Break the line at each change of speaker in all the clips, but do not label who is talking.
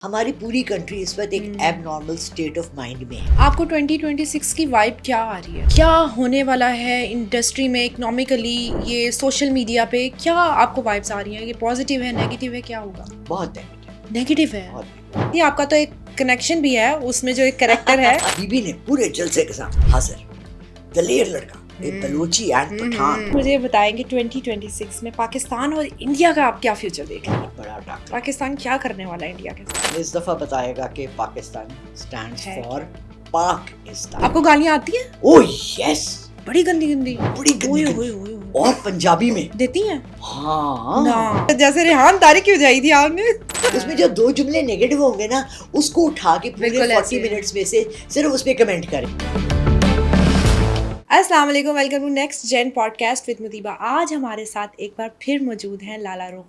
हमारी पूरी कंट्री इस वक्त एक एबनॉर्मल स्टेट ऑफ माइंड में है।
आपको 2026 की वाइब क्या आ रही है? क्या होने वाला है इंडस्ट्री में, इकोनॉमिकली, ये सोशल मीडिया पे क्या आपको वाइब्स आ रही हैं? ये पॉजिटिव है, नेगेटिव है, क्या होगा?
बहुत है,
नेगेटिव है।
बहुत।
ये आपका तो एक कनेक्शन भी है, उसमें जो एक कैरेक्टर है।
बीबी ने पूरे जलसे के साथ हाँ सर, दलेर लड़का, एक बलूची एंड पठान।
मुझे बताएंगे 2026 में पाकिस्तान और इंडिया का आप क्या फ्यूचर देख रहे हैं?
बड़ा टाका
पाकिस्तान क्या करने वाला है इंडिया के साथ?
इस दफा बताएगा कि पाकिस्तान स्टैंड्स
है
फॉर पाकिस्तान।
आपको गालियां आती हैं?
ओह यस,
बड़ी गंदी गंदी।
बड़ी गंदी
ओए,
गंदी।
ओए, ओए, ओए।
और पंजाबी में
देती हैं?
हाँ
ना जैसे रेहान तारी क्यों जाई थी आपने?
उसमें जो दो जुमले नेगेटिव होंगे ना, उसको उठा के पूरे
बिल्कुल
40
ऐसे।
मिनट्स में से सिर्फ उस पे कमेंट करें।
अस्सलाम वालेकुम, welcome to next gen podcast with Mutiba. आज हमारे साथ एक बार फिर मौजूद हैं लाला रुख।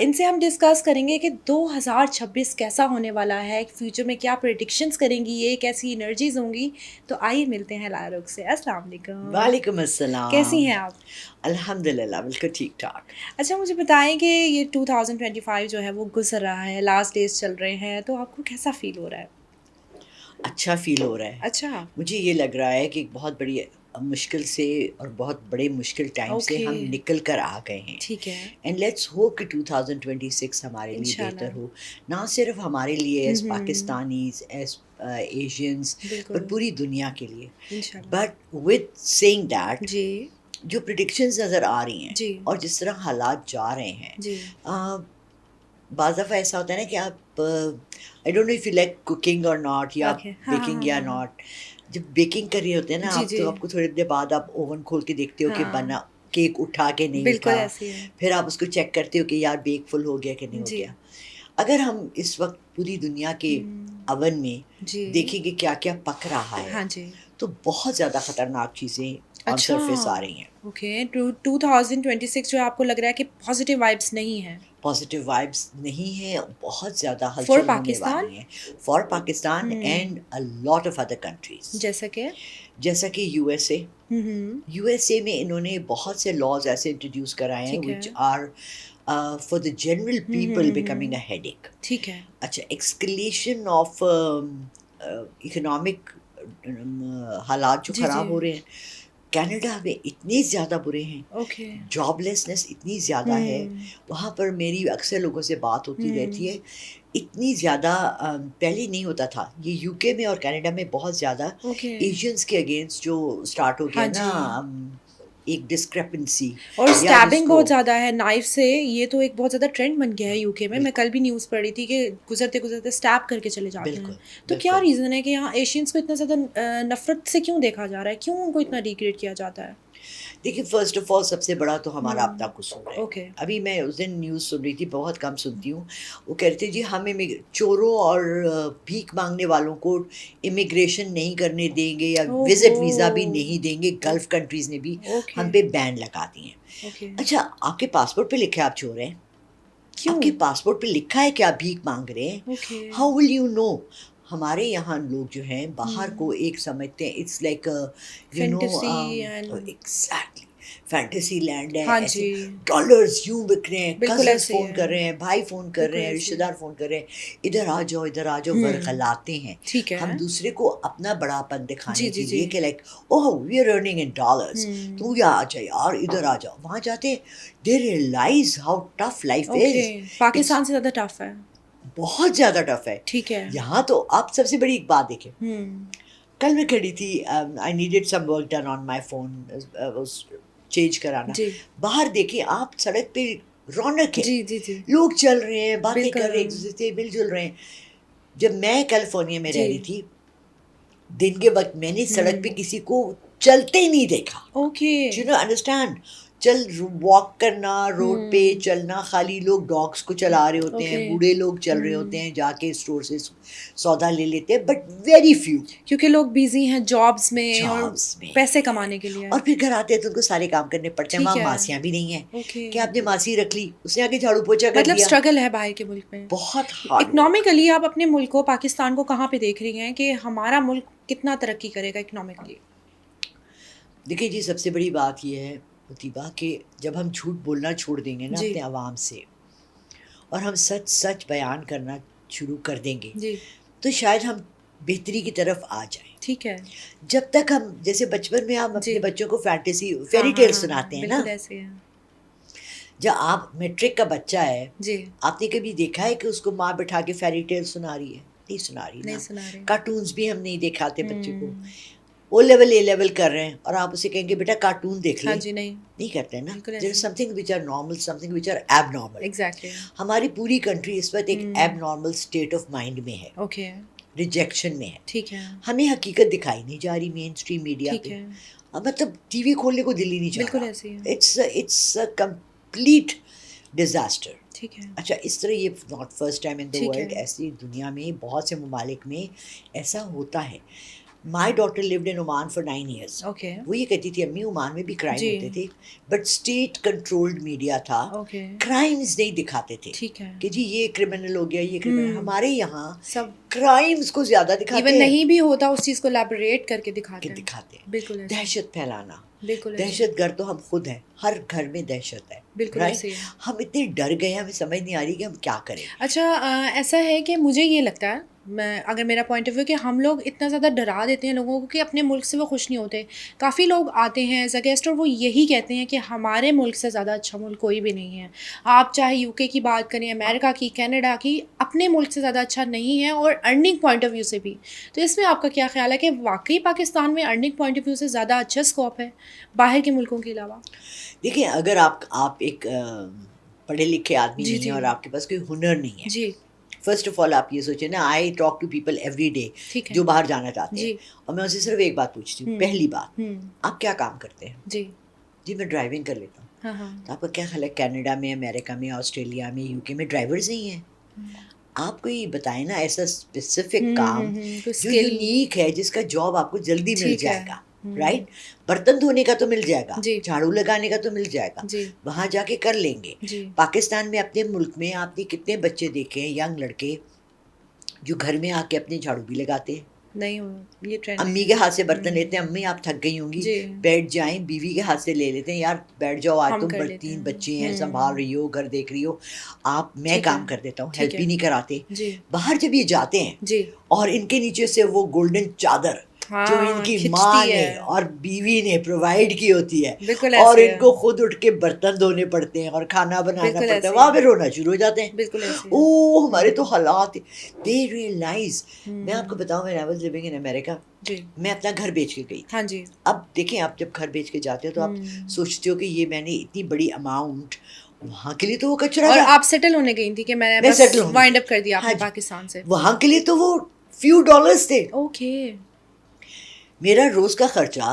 इनसे हम डिस्कस करेंगे कि 2026 कैसा होने वाला है, फ्यूचर में क्या प्रेडिक्शंस करेंगी, ये कैसी एनर्जीज होंगी। तो आइए मिलते हैं लाला रुख से। अस्सलाम वालेकुम।
वालेकुम अस्सलाम।
कैसी हैं आप?
अल्हम्दुलिल्लाह बिल्कुल ठीक ठाक।
अच्छा, मुझे बताएं कि ये 2025 जो है वो गुजर रहा है, लास्ट डेज चल रहे हैं, तो आपको कैसा फील हो रहा है?
अच्छा फील हो रहा है।
अच्छा।
मुझे ये लग रहा है कि बहुत बड़ी मुश्किल से और बहुत बड़े मुश्किल टाइम से
ओके।
हम निकल कर आ गए हैं।
ठीक है।
एंड लेट्स होप कि 2026 हमारे लिए
इंशाल्लाह।
बेहतर हो, ना सिर्फ हमारे लिए एज पाकिस्तानीज, एज एशियंस, पर
बिल्कुल।
पूरी दुनिया के लिए।
इंशाल्लाह।
बट विद सेइंग दैट,
जी
जो प्रिडिक्शंस नज़र आ रही हैं
जी
और जिस तरह हालात जा रहे हैं,
जी।
बाज़ दफ़ा ऐसा होता है ना कि आप I don't know if you like cooking और नॉट, या
ओके। हाँ हाँ
बेकिंग
हाँ
या
हाँ हाँ।
नॉट। जब बेकिंग कर रहे होते हैं ना
जी
आप,
जी।
तो आपको थोड़ी देर बाद आप ओवन खोल के देखते हो कि
हाँ।
बना केक उठा के नहीं
बिल्कुल
उठा,
ऐसी है।
फिर आप उसको चेक करते हो कि यार बेक फुल हो गया कि नहीं हो
जी।
गया। अगर हम इस वक्त पूरी दुनिया के अवन में
जी।
देखेंगे क्या क्या पक रहा है,
हाँ जी।
तो बहुत ज़्यादा ख़तरनाक चीज़ें ऑन
अच्छा।
सरफेस आ रही हैं।
ओके। 2026 जो आपको लग रहा है कि पॉजिटिव वाइब्स नहीं है
पॉजिटिव वाइब्स नहीं है, बहुत ज़्यादा
फॉर
हलचल होने
पाकिस्तान?
वाली है for Pakistan and a lot of other countries.
जैसा कि
जैसा कि यूएसए में इन्होंने बहुत से लॉज ऐसे इंट्रोड्यूस कराए हैं
ठीक है।
Which are for the general people becoming a headache.
ठीक है।
अच्छा, एक्सकलेशन ऑफ इकोनॉमिक हालात जो
जी जी।
ख़राब हो रहे हैं कनाडा में इतने ज़्यादा बुरे हैं,
ओके।
जॉबलेसनेस इतनी ज़्यादा है वहाँ पर। मेरी अक्सर लोगों से बात होती रहती है, इतनी ज़्यादा पहले नहीं होता था ये यूके में और कनाडा में बहुत ज़्यादा
ओके।
एशियंस के अगेंस्ट जो स्टार्ट हो
हाँ
गया ना,
जी।
एक डिस्क्रिपेंसी
और
या
स्टैबिंग
जिसको
बहुत ज़्यादा है नाइफ से, ये तो एक बहुत ज़्यादा ट्रेंड बन गया है यूके में। मैं कल भी न्यूज़ पढ़ रही थी कि गुजरते गुजरते स्टैब करके चले जाते हैं।
बिल्कुल
तो क्या
बिल्कुल।
रीज़न है कि यहाँ एशियंस को इतना ज़्यादा नफरत से क्यों देखा जा रहा है? क्यों उनको इतना डिग्रेड किया जाता है?
देखिए, फ़र्स्ट ऑफ़ ऑल सबसे बड़ा तो हमारा अपना कसूर है।
ओके।
अभी मैं उस दिन न्यूज़ सुन रही थी, बहुत कम सुनती हूँ। वो कह रहे थे जी हम चोरों और भीख माँगने वालों को इमिग्रेशन नहीं करने देंगे या
ओहो।
विज़िट वीज़ा भी नहीं देंगे। गल्फ़ कंट्रीज़ ने भी
ओके।
हम पे बैन लगा दिए हैं।
ओके।
अच्छा, आपके पासपोर्ट पे लिखा है आप चोर हैं?
क्यों?
आपके पासपोर्ट पे लिखा है कि आप भीख माँग रहे हैं?
Okay.
How will you know? हमारे यहाँ लोग जो हैं बाहर को एक समझते हैं, it's like you know
fantasy and
exactly fantasy land है।
हाँ
ऐसे
जी।
डॉलर्स यूं बिक रहे हैं,
बिल्कुल
कजन्स
ऐसे ही
फ़ोन
है।
कर रहे हैं, भाई फ़ोन कर रहे
बिल्कुल
हैं,
ऐसे ही है।
रिश्तेदार फ़ोन कर रहे हैं, इधर आ जाओ वर्गलाते हैं।
ठीक है।
हम दूसरे को अपना बड़ापन
जी
दिखाने
जी
के
जी।
लिए कि like oh we are earning in dollars, तू या आ जा यार, इधर आ जाओ। वहाँ जाते they realize how tough life
okay.
Is. It's
Pakistan से ज़्यादा टफ है।
बहुत ज़्यादा टफ है।
ठीक है।
यहाँ तो आप सबसे बड़ी एक बात देखें, कल मैं खड़ी थी, I needed some work done on my phone, change कराना।
जी
बाहर देखिए आप, सड़क पे रौनक है,
जी जी जी।
लोग चल रहे हैं, बातें कर
बिल्कुल।
रहे हैं, एक-दूसरे से मिल-जुल रहे हैं। जब मैं कैलिफ़ोर्निया में
जी।
रह रही थी, दिन के वक़्त मैंने सड़क पे
हुँ।
किसी को चलते ही नहीं देखा।
Okay.
Do you know understand? Walk करना, रोड पे
हुँ।
चलना, खाली लोग डॉग्स को चला रहे होते
ओके।
हैं, बूढ़े लोग चल रहे होते
हुँ।
हैं, जाके स्टोर से सौदा ले लेते हैं, बट वेरी फ्यू
क्योंकि लोग बिज़ी हैं जॉब्स में और
जॉब्स में।
पैसे कमाने के लिए।
और फिर घर आते हैं तो उनको सारे काम करने पड़ते हैं।
ठीक
वहाँ
है।
मासियाँ भी नहीं हैं
ओके।
कि आपने मासी रख ली, उसने आके झाड़ू पोछा कर
मतलब
दिया।
स्ट्रगल है बाहर के मुल्क में।
बहुत हार्ड वर्क।
इकोनॉमिकली आप अपने मुल्क को, पाकिस्तान को कहाँ पे देख रही हैं कि हमारा मुल्क कितना तरक्की करेगा इकोनॉमिकली?
देखिए जी, सबसे बड़ी बात ये है मुतीबा कि जब हम झूठ बोलना छोड़ देंगे ना
जी।
अपने आवाम से, और हम सच सच बयान करना शुरू कर देंगे
जी
तो शायद हम बेहतरी की तरफ आ जाएं।
ठीक है।
जब तक हम जैसे बचपन में हम
जी।
अपने बच्चों को फैंटेसी
हाँ
फेरी
हाँ
टेल
हाँ
सुनाते हैं
बिल्कुल
ना,
ऐसे है।
जब आप मैट्रिक का बच्चा है,
जी
आपने कभी देखा है कि उसको माँ बिठा के फेरी टेल सुना रही है? नहीं सुना रही
नहीं
ना।
सुना रहे।
कार्टून्स भी हम नहीं दिखाते बच्चे को।
हम्म,
ओ लेवल ए लेवल कर रहे हैं और आप उसे कहेंगे बेटा कार्टून देख
हाँ
ले,
जी नहीं
नहीं करते हैं ना।
बिल्कुल
देयर इज
ऐसे।
Something which are normal, something which are abnormal.
Exactly.
हमारी पूरी कंट्री इस वक्त एक
hmm
abnormal state of mind में है,
ओके
रिजेक्शन में है।
ठीक है
हमें हकीकत दिखाई नहीं जा रही मेन स्ट्रीम मीडिया
ठीक
पे।
है
मतलब टीवी खोलने को दिल ही नहीं चाह
बिल्कुल
रहा।
ऐसे ही है।
It's a complete disaster.
ठीक है
अच्छा, इस तरह ये not first time in the
ठीक
वर्ल्ड,
है
ऐसी दुनिया में बहुत से ममालिक में ऐसा होता है। My daughter lived in Oman for 9 years।
Okay
वो ये कहती थी अम्मी ओमान में भी क्राइम
जी
होते थे, बट स्टेट कंट्रोल्ड मीडिया था,
ओके
क्राइम्स नहीं दिखाते थे
ठीक है।
कि जी ये क्रिमिनल हो गया, ये क्रिमिनल। हमारे यहाँ
सब
क्राइम्स को ज्यादा
इवन
दिखाते हैं
नहीं भी होता उस चीज को लैबोरेट करके
कि
दिखाते हैं।
दिखाते हैं।
बिल्कुल ऐसे
दहशत फैलाना,
बिल्कुल ऐसे
दहशत गर्द तो हम खुद हैं, हर घर में दहशत है,
बिल्कुल
राइट।
ऐसे ही है।
हम इतने डर गए हैं, हमें समझ नहीं आ रही कि हम क्या करें।
अच्छा ऐसा है कि मुझे ये लगता है, मैं अगर मेरा पॉइंट ऑफ व्यू कि हम लोग इतना ज़्यादा डरा देते हैं लोगों को कि अपने मुल्क से वो खुश नहीं होते। काफ़ी लोग आते हैं एज अ गेस्ट और वो यही कहते हैं कि हमारे मुल्क से ज़्यादा अच्छा मुल्क कोई भी नहीं है। आप चाहे यूके की बात करें, अमेरिका की, कनाडा की, अपने मुल्क से ज़्यादा अच्छा नहीं है, और अर्निंग पॉइंट ऑफ व्यू से भी। तो इसमें आपका क्या ख्याल है कि वाकई पाकिस्तान में अर्निंग पॉइंट ऑफ व्यू से ज़्यादा अच्छा स्कोप है बाहर के मुल्कों के अलावा?
देखिए, अगर आप एक पढ़े लिखे आदमी
जी
नहीं है
जी
और आपके पास कोई हुनर नहीं है,
जी
फर्स्ट ऑफ ऑल आप ये सोचें ना, I talk to people every day
ठीक है
जो बाहर जाना चाहते हैं,
जी
और मैं उनसे सिर्फ एक बात पूछती हूँ। पहली बात, आप क्या काम करते हैं?
जी
जी मैं ड्राइविंग कर लेता हूँ।
हाँ हाँ
तो आपका क्या ख्याल है, कनाडा में, अमेरिका में, ऑस्ट्रेलिया में, यूके में ड्राइवर्स नहीं हैं? आप कोई बताएं ना ऐसा स्पेसिफिक काम
कोई
जो
स्किल।
यूनिक है, जिसका जॉब आपको जल्दी मिल
ठीक है
जाएगा, राइट। बर्तन धोने का तो मिल जाएगा,
जी
झाड़ू लगाने का तो मिल जाएगा,
जी
वहां जाके कर लेंगे।
जी
पाकिस्तान में, अपने मुल्क में आपने कितने बच्चे देखे हैं, यंग लड़के, जो घर में आके अपने झाड़ू भी लगाते हैं,
नहीं हो ये ट्रेंड
अम्मी के हाथ से बर्तन लेते हैं, अम्मी आप थक गई होंगी,
जी
बैठ जाएं, बीवी के हाथ से ले लेते हैं, यार बैठ जाओ, आज
हम
तुम
कर लेते
3
हैं।
बच्चे हैं, संभाल रही हो, घर देख रही हो, आप, मैं
ठीक है
काम कर देता हूँ,
ठीक
हेल्प
है
ही नहीं कराते।
जी
बाहर जब ये जाते हैं
जी
और इनके नीचे से वो गोल्डन चादर जो
हाँ
इनकी
खिंचती
माँ ने
है
और बीवी ने प्रोवाइड की होती है,
बिल्कुल
और
ऐसे है
इनको खुद उठ के बर्तन धोने पड़ते हैं और खाना बनाना
बिल्कुल
पड़ता है,
ऐसे
वहां
है
पे रोना शुरू हो जाते हैं।
बिल्कुल ऐसे है
ओ हमारे तो हालात, दे रियलाइज। मैं आपको
हम्म
बताऊं, when I was living in America,
जी
मैं अपना घर बेच के गई थी।
हाँ जी
अब देखें, आप जब घर बेच के जाते हो तो आप सोचते हो कि ये मैंने इतनी बड़ी अमाउंट, वहां के लिए तो वो कचरा
और
था।
आप सेटल होने गई थी कि मैंने
मैं
बस
सेटल होने
वाइंड
गई,
अप कर दिया
हाँ
आपने
जी,
पाकिस्तान से?
वहां के लिए तो वो फ्यू डॉलर्स थे।
ओके
मेरा रोज का खर्चा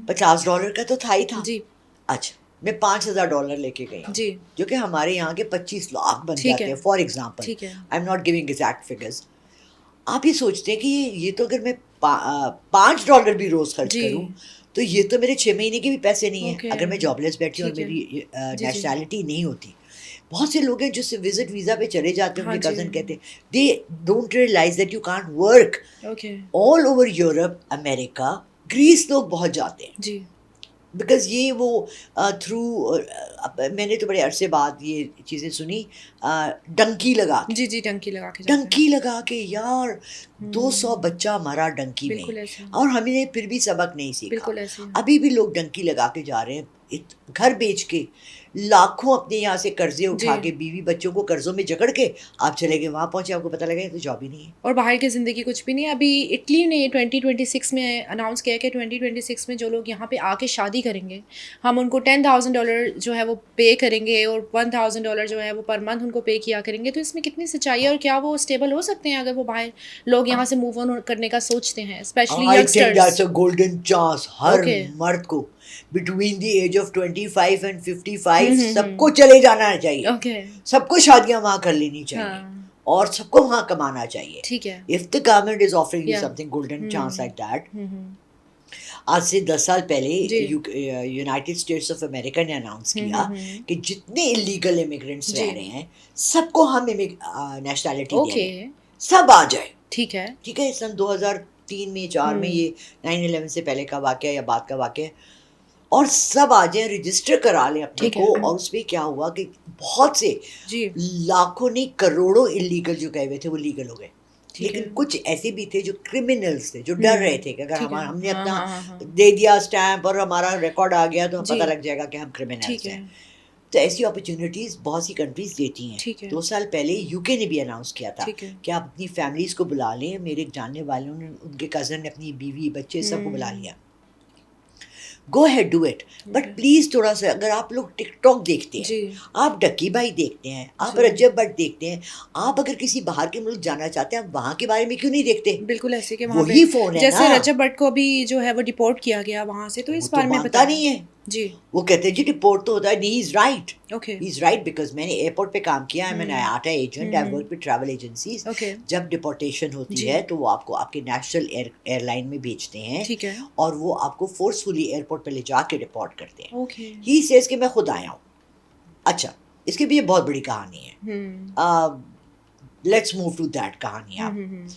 $50 का तो था ही था।
जी
अच्छा, मैं $5,000 लेके गई हूँ,
जी
जो कि हमारे यहाँ के 25 लाख बन
ठीक
जाते
है
हैं, फॉर एग्जाम्पल।
ठीक है
I am not giving exact figures. आप ये सोचते हैं कि ये तो अगर मैं $5 भी रोज खर्च
जी
करूं तो ये तो मेरे 6 महीने के भी पैसे नहीं है,
ओके
अगर मैं जॉबलेस बैठी हूँ और
ठीक है
मेरी
जी जी
नेशनैलिटी नहीं होती। बहुत से लोग हैं जो विजिट वीजा पे चले जाते हैं,
हाँ
मुझे
जी
कजन कहते हैं, they don't realise that you can't work
okay
all over Europe, America, Greece लोग बहुत जाते हैं,
जी
बिकॉज ये वो थ्रू, मैंने तो बड़े अरसे बाद ये चीज़ें सुनी, डंकी लगा के,
जी जी टंकी लगा के जाते हैं
डंकी लगा के, यार 200 बच्चा मरा डंकी
बिल्कुल
में,
ऐसे
और हमने फिर भी सबक नहीं सीखा।
बिल्कुल ऐसे
अभी भी लोग डंकी लगा के जा रहे हैं, घर बेच के, लाखों अपने यहाँ से कर्जे उठा
जी
के, बीवी बच्चों को कर्जों में जकड़ के आप चले गए, वहाँ पहुंचे, आपको पता लगा ये तो जॉब ही नहीं है।
और बाहर की ज़िंदगी कुछ भी नहीं है। अभी इटली ने 2026 में अनाउंस किया है कि 2026 में जो लोग यहाँ पे आके शादी करेंगे, हम उनको $10,000 जो है वो पे करेंगे, और $1,000 जो है वो पर मंथ उनको पे किया करेंगे। तो इसमें कितनी सच्चाई है, और क्या वो स्टेबल हो सकते हैं अगर वो बाहर लोग यहाँ से मूव ऑन करने का सोचते हैं, especially
I think that's
youngsters?
A golden chance हर
ओके
मर्द को, between the age of 25 and 55 सबको चले जाना चाहिए,
ओके
सबको शादियां वहां कर लेनी चाहिए,
हाँ
और सबको वहां कमाना चाहिए।
ठीक है
if the government is offering you
या
something golden chance like that.
हम्म
आज से 10 साल पहले
जी
यूनाइटेड स्टेट्स ऑफ अमेरिका ने अनाउंस किया
हम्म
कि जितने इलीगल इमिग्रेंट्स
जी
रह रहे हैं सबको हम नेशनैलिटी
ओके
देंगे, सब आ जाए।
ठीक है
ठीक है, सन 2003 में 4 में, ये 9/11 से पहले का वाकया या बाद का वाकया है। और सब आ जाए, रजिस्टर करा लें अपने
ठीक है।
को। और उसमें क्या हुआ कि बहुत से
जी
लाखों नहीं करोड़ों इलीगल जो गए हुए थे वो लीगल हो गए।
ठीक
लेकिन
है।
कुछ ऐसे भी थे जो क्रिमिनल्स थे, जो डर रहे थे कि अगर
ठीक है।
हमने
हाँ
अपना
हाँ हाँ हाँ
दे दिया स्टैंप और हमारा रिकॉर्ड आ गया तो हम
जी
पता लग जाएगा कि हम क्रिमिनल्स
ठीक
हैं।
है।
तो ऐसी अपॉर्चुनिटीज़ बहुत सी कंट्रीज़ देती हैं।
ठीक है।
2 साल पहले यूके ने भी अनाउंस किया था
ठीक है।
कि आप अपनी फैमिलीज़ को बुला लें। मेरे एक जानने वालों ने, उनके कज़न ने अपनी बीवी, बच्चे सबको बुला लिया। Go ahead, do it. But
Okay.
Please थोड़ा सा, अगर आप लोग टिकटॉक देखते हैं,
जी
आप डक्की भाई देखते हैं, आप
जी
रज्जब भट्ट देखते हैं, आप अगर किसी बाहर के मुल्क जाना चाहते हैं, आप वहाँ के बारे में क्यों नहीं देखते?
बिल्कुल ऐसे कि वहाँ पे
वही फ़ोन है
जैसे
ना।
रजब भट्ट को अभी जो है वो डिपोर्ट किया गया वहाँ से, तो
वो
इस
तो
बारे में
मानता
बताएं।
नहीं है।
जी
वो कहते हैं जी रिपोर्ट तो होता है। He is right,
okay
he is right, because मैंने एयरपोर्ट पे काम किया, I am an IATA agent, I work with travel agencies.
Okay
जब डिपोर्टेशन होती
जी
है तो वो आपको आपके नेशनल एयरलाइन में भेजते हैं
ठीक है।
और वो आपको फोर्सफुली एयरपोर्ट पे ले जाके डिपोर्ट करते हैं।
ओके
ही सेज कि मैं खुद आया हूँ। अच्छा, इसकी भी ये बहुत बड़ी कहानी है। लेट्स मूव टू दैट कहानी। आप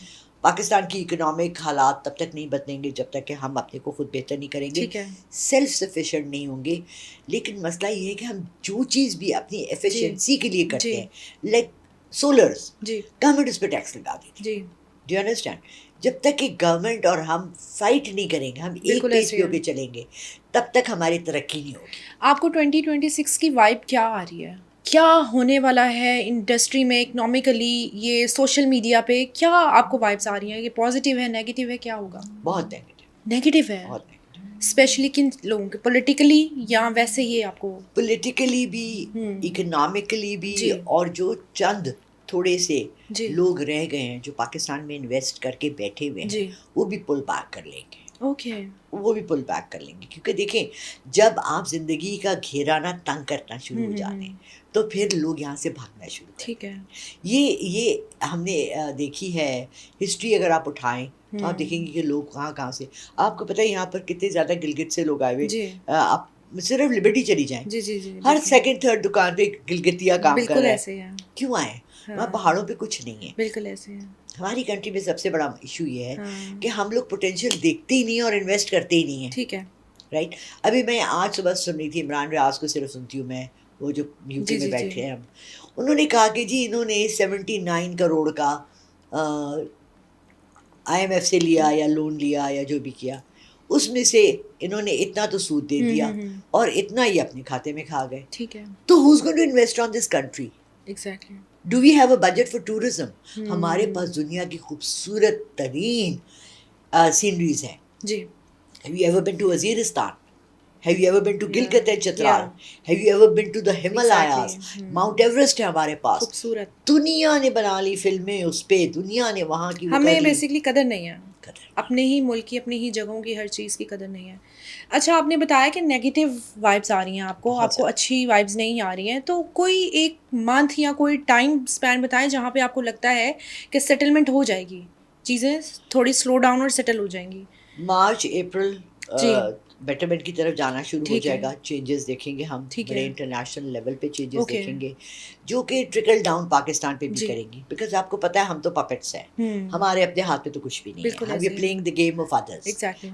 पाकिस्तान की इकोनॉमिक हालात तब तक नहीं बदलेंगे जब तक कि हम अपने को खुद बेहतर नहीं करेंगे,
ठीक है।
सेल्फ सफिशिएंट नहीं होंगे। लेकिन मसला ये है कि हम जो चीज़ भी अपनी
जी
एफिशिएंसी के लिए करते
जी
हैं, लाइक सोलर्स,
जी
गवर्नमेंट उस पर टैक्स लगा देती है।
जी
डू यू अंडरस्टैंड? जब तक कि गवर्नमेंट और हम फाइट नहीं करेंगे, हम एक
बिल्कुल
पेज
ऐसे
पे
है।
होके चलेंगे, तब तक हमारी तरक्की नहीं होगी।
आपको 2026 की वाइब क्या आ रही है? क्या होने वाला है इंडस्ट्री में, इकोनॉमिकली, ये सोशल मीडिया पे क्या आपको वाइब्स आ रही हैं? ये पॉजिटिव है, नेगेटिव है, क्या होगा?
बहुत नेगेटिव,
नेगेटिव है,
बहुत नेगेटिव।
स्पेशली किन लोगों के, पॉलिटिकली या वैसे ही आपको?
पॉलिटिकली भी,
हम्म
इकोनॉमिकली भी।
जी
और जो चंद थोड़े से
जी
लोग रह गए हैं जो पाकिस्तान में इन्वेस्ट करके बैठे हुए
जी
हैं, वो भी पुल बैक कर लेंगे।
ओके
वो भी पुल बैक कर लेंगे, क्योंकि देखें, जब आप ज़िंदगी का घेराना तंग करना शुरू हो जाते हैं तो फिर लोग यहाँ से भागना शुरू करते
ठीक है।
हैं। ये हमने देखी है। हिस्ट्री अगर आप उठाएं तो आप देखेंगे कि लोग कहाँ कहाँ से, आपको पता है यहाँ पर कितने ज़्यादा गिलगित से लोग आए हुए।
जी
आप सिर्फ लिबर्टी चली जाएं,
जी जी जी
हर
बिल्कुल
सेकंड थर्ड दुकान पे एक गिलगितिया काम कर
बिल्कुल
रहा है।
ऐसे ही है।
क्यों आए? वहाँ
हाँ
पहाड़ों पे कुछ नहीं है।
बिल्कुल ऐसे है।
हमारी कंट्री में सबसे बड़ा इशू ये है
हाँ
कि हम लोग पोटेंशियल देखते ही नहीं और इन्वेस्ट करते ही नहीं हैं।
ठीक है।
राइट। अभी मैं आज सुबह सुन रही थी, इमरान रियाज को सिर्फ सुनती हूँ मैं, वो जो यूके
जी
में
जी
बैठे
जी
हैं हम। उन्होंने कहा कि जी इन्होंने 79 करोड़ का आईएमएफ से लिया या लोन लिया या जो भी किया, उसमें से इन्होंने इतना तो सूद दे दिया और इतना ही अपने खाते में खा गए।
ठीक है।
तो who's going to invest on this country?
Exactly
do we have a budget for tourism? हमारे पास दुनिया की खूबसूरत तरीन सीनरीज हैं।
जी
Have you ever been to Waziristan? Have you ever been to
या
Gilgit and Chitral?
या
Have you ever been to the Himalayas?
Exactly
Mount Everest है हमारे पास।
खूबसूरत।
दुनिया ने बना ली फिल्में उस पे, दुनिया ने वहाँ की वो कर
हमें
ली
बेसिकली कदर नहीं है
कदर।
अपने ही मुल्क की, अपनी ही जगहों की, हर चीज़ की कदर नहीं है। अच्छा, आपने बताया कि नेगेटिव वाइब्स आ रही हैं आपको,
बहुत
आपको अच्छी वाइब्स नहीं आ रही हैं, तो कोई एक मंथ या कोई टाइम स्पैन बताएं जहाँ पे आपको लगता है कि सेटलमेंट हो जाएगी, चीज़ें थोड़ी स्लो डाउन और सेटल हो जाएंगी।
मार्च अप्रैल
जी
बेटरमेंट की तरफ जाना शुरू हो
ठीक है।
जाएगा। चेंजेस देखेंगे हम,
ठीक
बड़े
है।
इंटरनेशनल लेवल पे चेंजेस
ओके
देखेंगे जो कि ट्रिकल डाउन पाकिस्तान पे भी
जी
करेंगी। बिकॉज आपको पता है हम तो पपेट्स हैं,
हम्म
हमारे अपने हाथ में तो कुछ भी नहीं है।
बिल्कुल
हम
ऐसे
ये
ही है।
Playing the game of others.
Exactly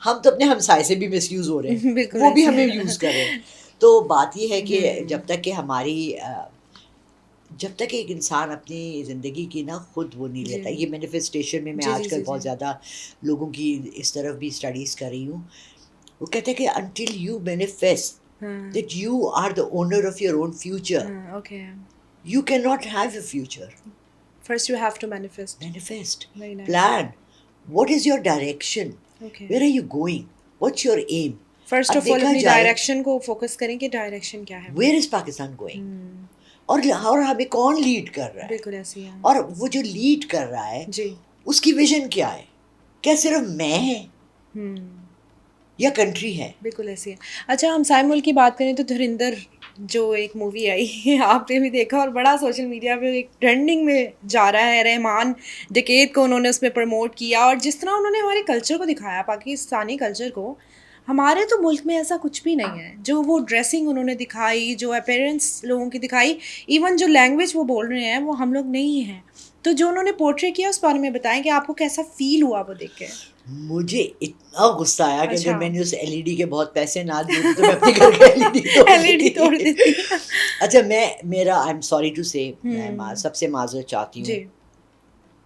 हम तो अपने हमसाए से भी मिसयूज हो रहे हैं,
बिल्कुल
वो भी
ऐसे
हमें यूज कर रहे हैं। तो बात ये है कि
हम्म
जब तक कि जब तक एक इंसान अपनी ज़िंदगी की ना खुद वो नहीं
जी
लेता, ये मैनिफेस्टेशन में मैं
जी जी
आजकल
जी
बहुत
जी
ज़्यादा लोगों की इस तरफ भी स्टडीज़ कर रही हूँ। वो कहते हैं कि until you manifest
हाँ
that you are the owner of your own future,
हाँ okay.
you cannot have a future.
First you have to manifest.
Manifest,
very nice.
plan. What is your direction?
Okay.
Where are you going? What's your aim?
First
अब
of all
देखा
अपनी
जाए
direction को focus करें कि direction क्या है।
where is Pakistan going?
हम्म
और हमें कौन लीड कर रहा है?
बिल्कुल ऐसी है।
और वो जो लीड कर रहा है
जी
उसकी विजन क्या है? क्या सिर्फ मैं है
हम्म
या कंट्री है?
बिल्कुल ऐसी है। अच्छा, हम साय मुल्क की बात करें तो धुरिंदर जो एक मूवी आई है आपने भी देखा और बड़ा सोशल मीडिया पे एक ट्रेंडिंग में जा रहा है। रहमान डकैत को उन्होंने उसमें प्रमोट किया और जिस तरह उन्होंने हमारे कल्चर को दिखाया, पाकिस्तानी कल्चर को, हमारे तो मुल्क में ऐसा कुछ भी नहीं है। जो वो ड्रेसिंग उन्होंने दिखाई, जो अपीयरेंस लोगों की दिखाई, इवन जो लैंग्वेज वो बोल रहे हैं वो हम लोग नहीं हैं। तो जो उन्होंने पोर्ट्रे किया उस बारे में बताएं कि आपको कैसा फील हुआ वो देख के।
मुझे इतना गुस्सा आया कि
अच्छा।
अगर मैंने उस एलईडी के बहुत पैसे ना दिए तो मैं अपने घर का एलईडी तोड़
एलईडी तोड़ देती।
अच्छा, मेरा आई एम सॉरी टू से, मैं
हम्म।
सबसे माजरत चाहती हूँ।
जी।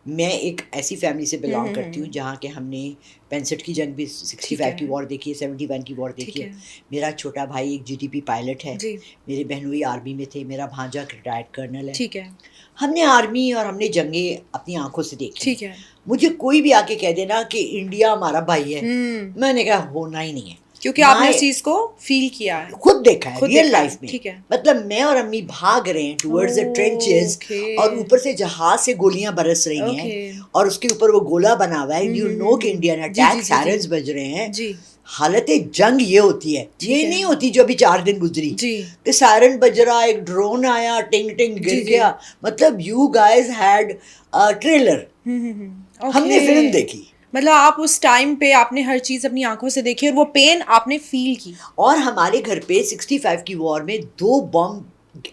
मैं एक ऐसी फैमिली से बिलोंग करती हूँ
हम्म।
जहाँ के हमने 65 की जंग भी,
ठीक
65 की
है।
वॉर देखी है, 71 की वॉर
ठीक
देखी है।
है।
मेरा छोटा भाई एक जीडीपी पायलट है,
जी।
मेरे बहनोई आर्मी में थे, मेरा भांजा रिटायर्ड कर्नल है।
ठीक है।
हमने आर्मी और हमने जंगें अपनी आंखों से देखी
ठीक
हैं।
है।
मुझे कोई भी आके कह देना कि इंडिया हमारा भाई है,
हम्म।
मैंने कहा होना ही नहीं है।
क्योंकि आपने
माँ
उस चीज को फील किया है,
खुद देखा है
खुद
रियल
देखा है।
लाइफ में।
ठीक है।
मतलब मैं और अम्मी भाग रहे हैं टुवर्ड्स द ट्रेंचेस
ओके।
और ऊपर से जहाज से गोलियां बरस रही हैं
ओके।
और उसके ऊपर वो गोला बना हुआ है, यू नो कि इंडियन
जी जी
अटैक,
जी
सायरन्स
जी
बज रहे हैं।
जी
हालत जंग ये होती है,
ठीक
ये
है।
नहीं होती जो अभी 4 दिन गुजरी
जी
कि सायरन बज रहा, एक ड्रोन आया, टिंग टिंग गिर
जी जी।
गया। मतलब यू गाइस हैड ट्रेलर, हमने
ओके।
फिल्म देखी।
मतलब आप उस टाइम पे आपने हर चीज अपनी आंखों से देखी और वो पेन आपने फील की।
और हमारे घर पे 65 की वॉर में 2 बम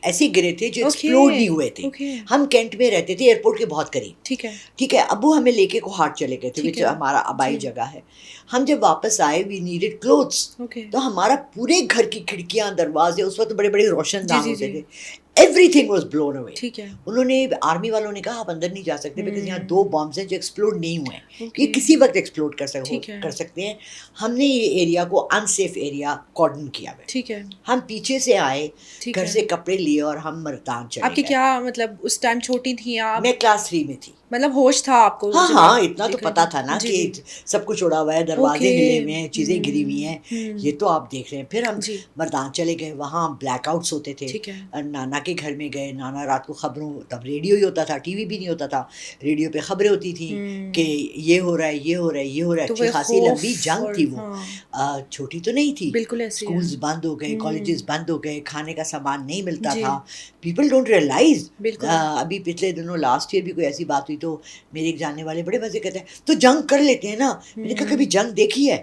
ऐसे गिरे थे जो
ओके।
एक्सप्लोड नहीं हुए थे।
ओके।
हम कैंट में रहते थे, एयरपोर्ट के बहुत करीब।
ठीक है।
ठीक है, अबू हमें लेके कोहाट चले गए थे,
ठीक
विच
है।
हमारा आबाई
जी।
जगह है। हम जब वापस आए, वी नीडेड क्लोथ्स,
ओके।
तो हमारा पूरे घर की खिड़कियां, दरवाजे, उस वक्त बड़े बड़े
जी
रोशनदान
जी
होते
जी।
थे, एवरीथिंग वाज ब्लोन अवे।
ठीक है।
उन्होंने, आर्मी वालों ने कहा आप अंदर नहीं जा सकते बिकॉज यहाँ 2 बॉम्ब्स हैं जो एक्सप्लोड नहीं हुए हैं, ये
ओके।
किसी वक्त एक्सप्लोड
ठीक है।
कर सकते हैं। हमने ये एरिया को अनसेफ एरिया कॉर्डन किया हुआ है।
ठीक है।
हम पीछे से आए,
ठीक
घर
है।
से कपड़े लिए और हम मर्दान चले
आपकी
गए।
क्या मतलब उस टाइम छोटी थी आप,
मैं क्लास 3 में थी।
मतलब होश था आपको
हाँ
जब
हाँ,
आप
इतना तो
देख रहे
पता
थे?
था ना
जी
कि
जी।
सब कुछ उड़ा हुआ है, दरवाजे
ओके।
हिले हुए हैं, चीजें गिरी हुई हैं, ये तो आप देख रहे हैं। फिर हम
जी।
मर्दान चले गए, वहाँ ब्लैकआउट्स होते थे।
ठीक है।
और नाना के घर में गए, नाना रात को खबरों, तब रेडियो ही होता था, टीवी भी नहीं होता था, रेडियो पे खबरें होती थी कि ये हो रहा है, ये हो रहा है, ये हो रहा है।
तो
अच्छी
वो
खासी लंबी
खौफ
जंग
और
थी वो।
हाँ
छोटी तो नहीं थी।
बिल्कुल ऐसी है।
स्कूल्स बंद हो गए, कॉलेजेस बंद हो गए, खाने का सामान नहीं मिलता
जी।
था। People don't realise.
बिल्कुल।
अभी पिछले दिनों लास्ट ईयर भी कोई ऐसी बात हुई तो मेरे एक जानने वाले बड़े मजे कहते हैं तो जंग कर लेते हैं ना। मैंने कहा कभी जंग देखी है?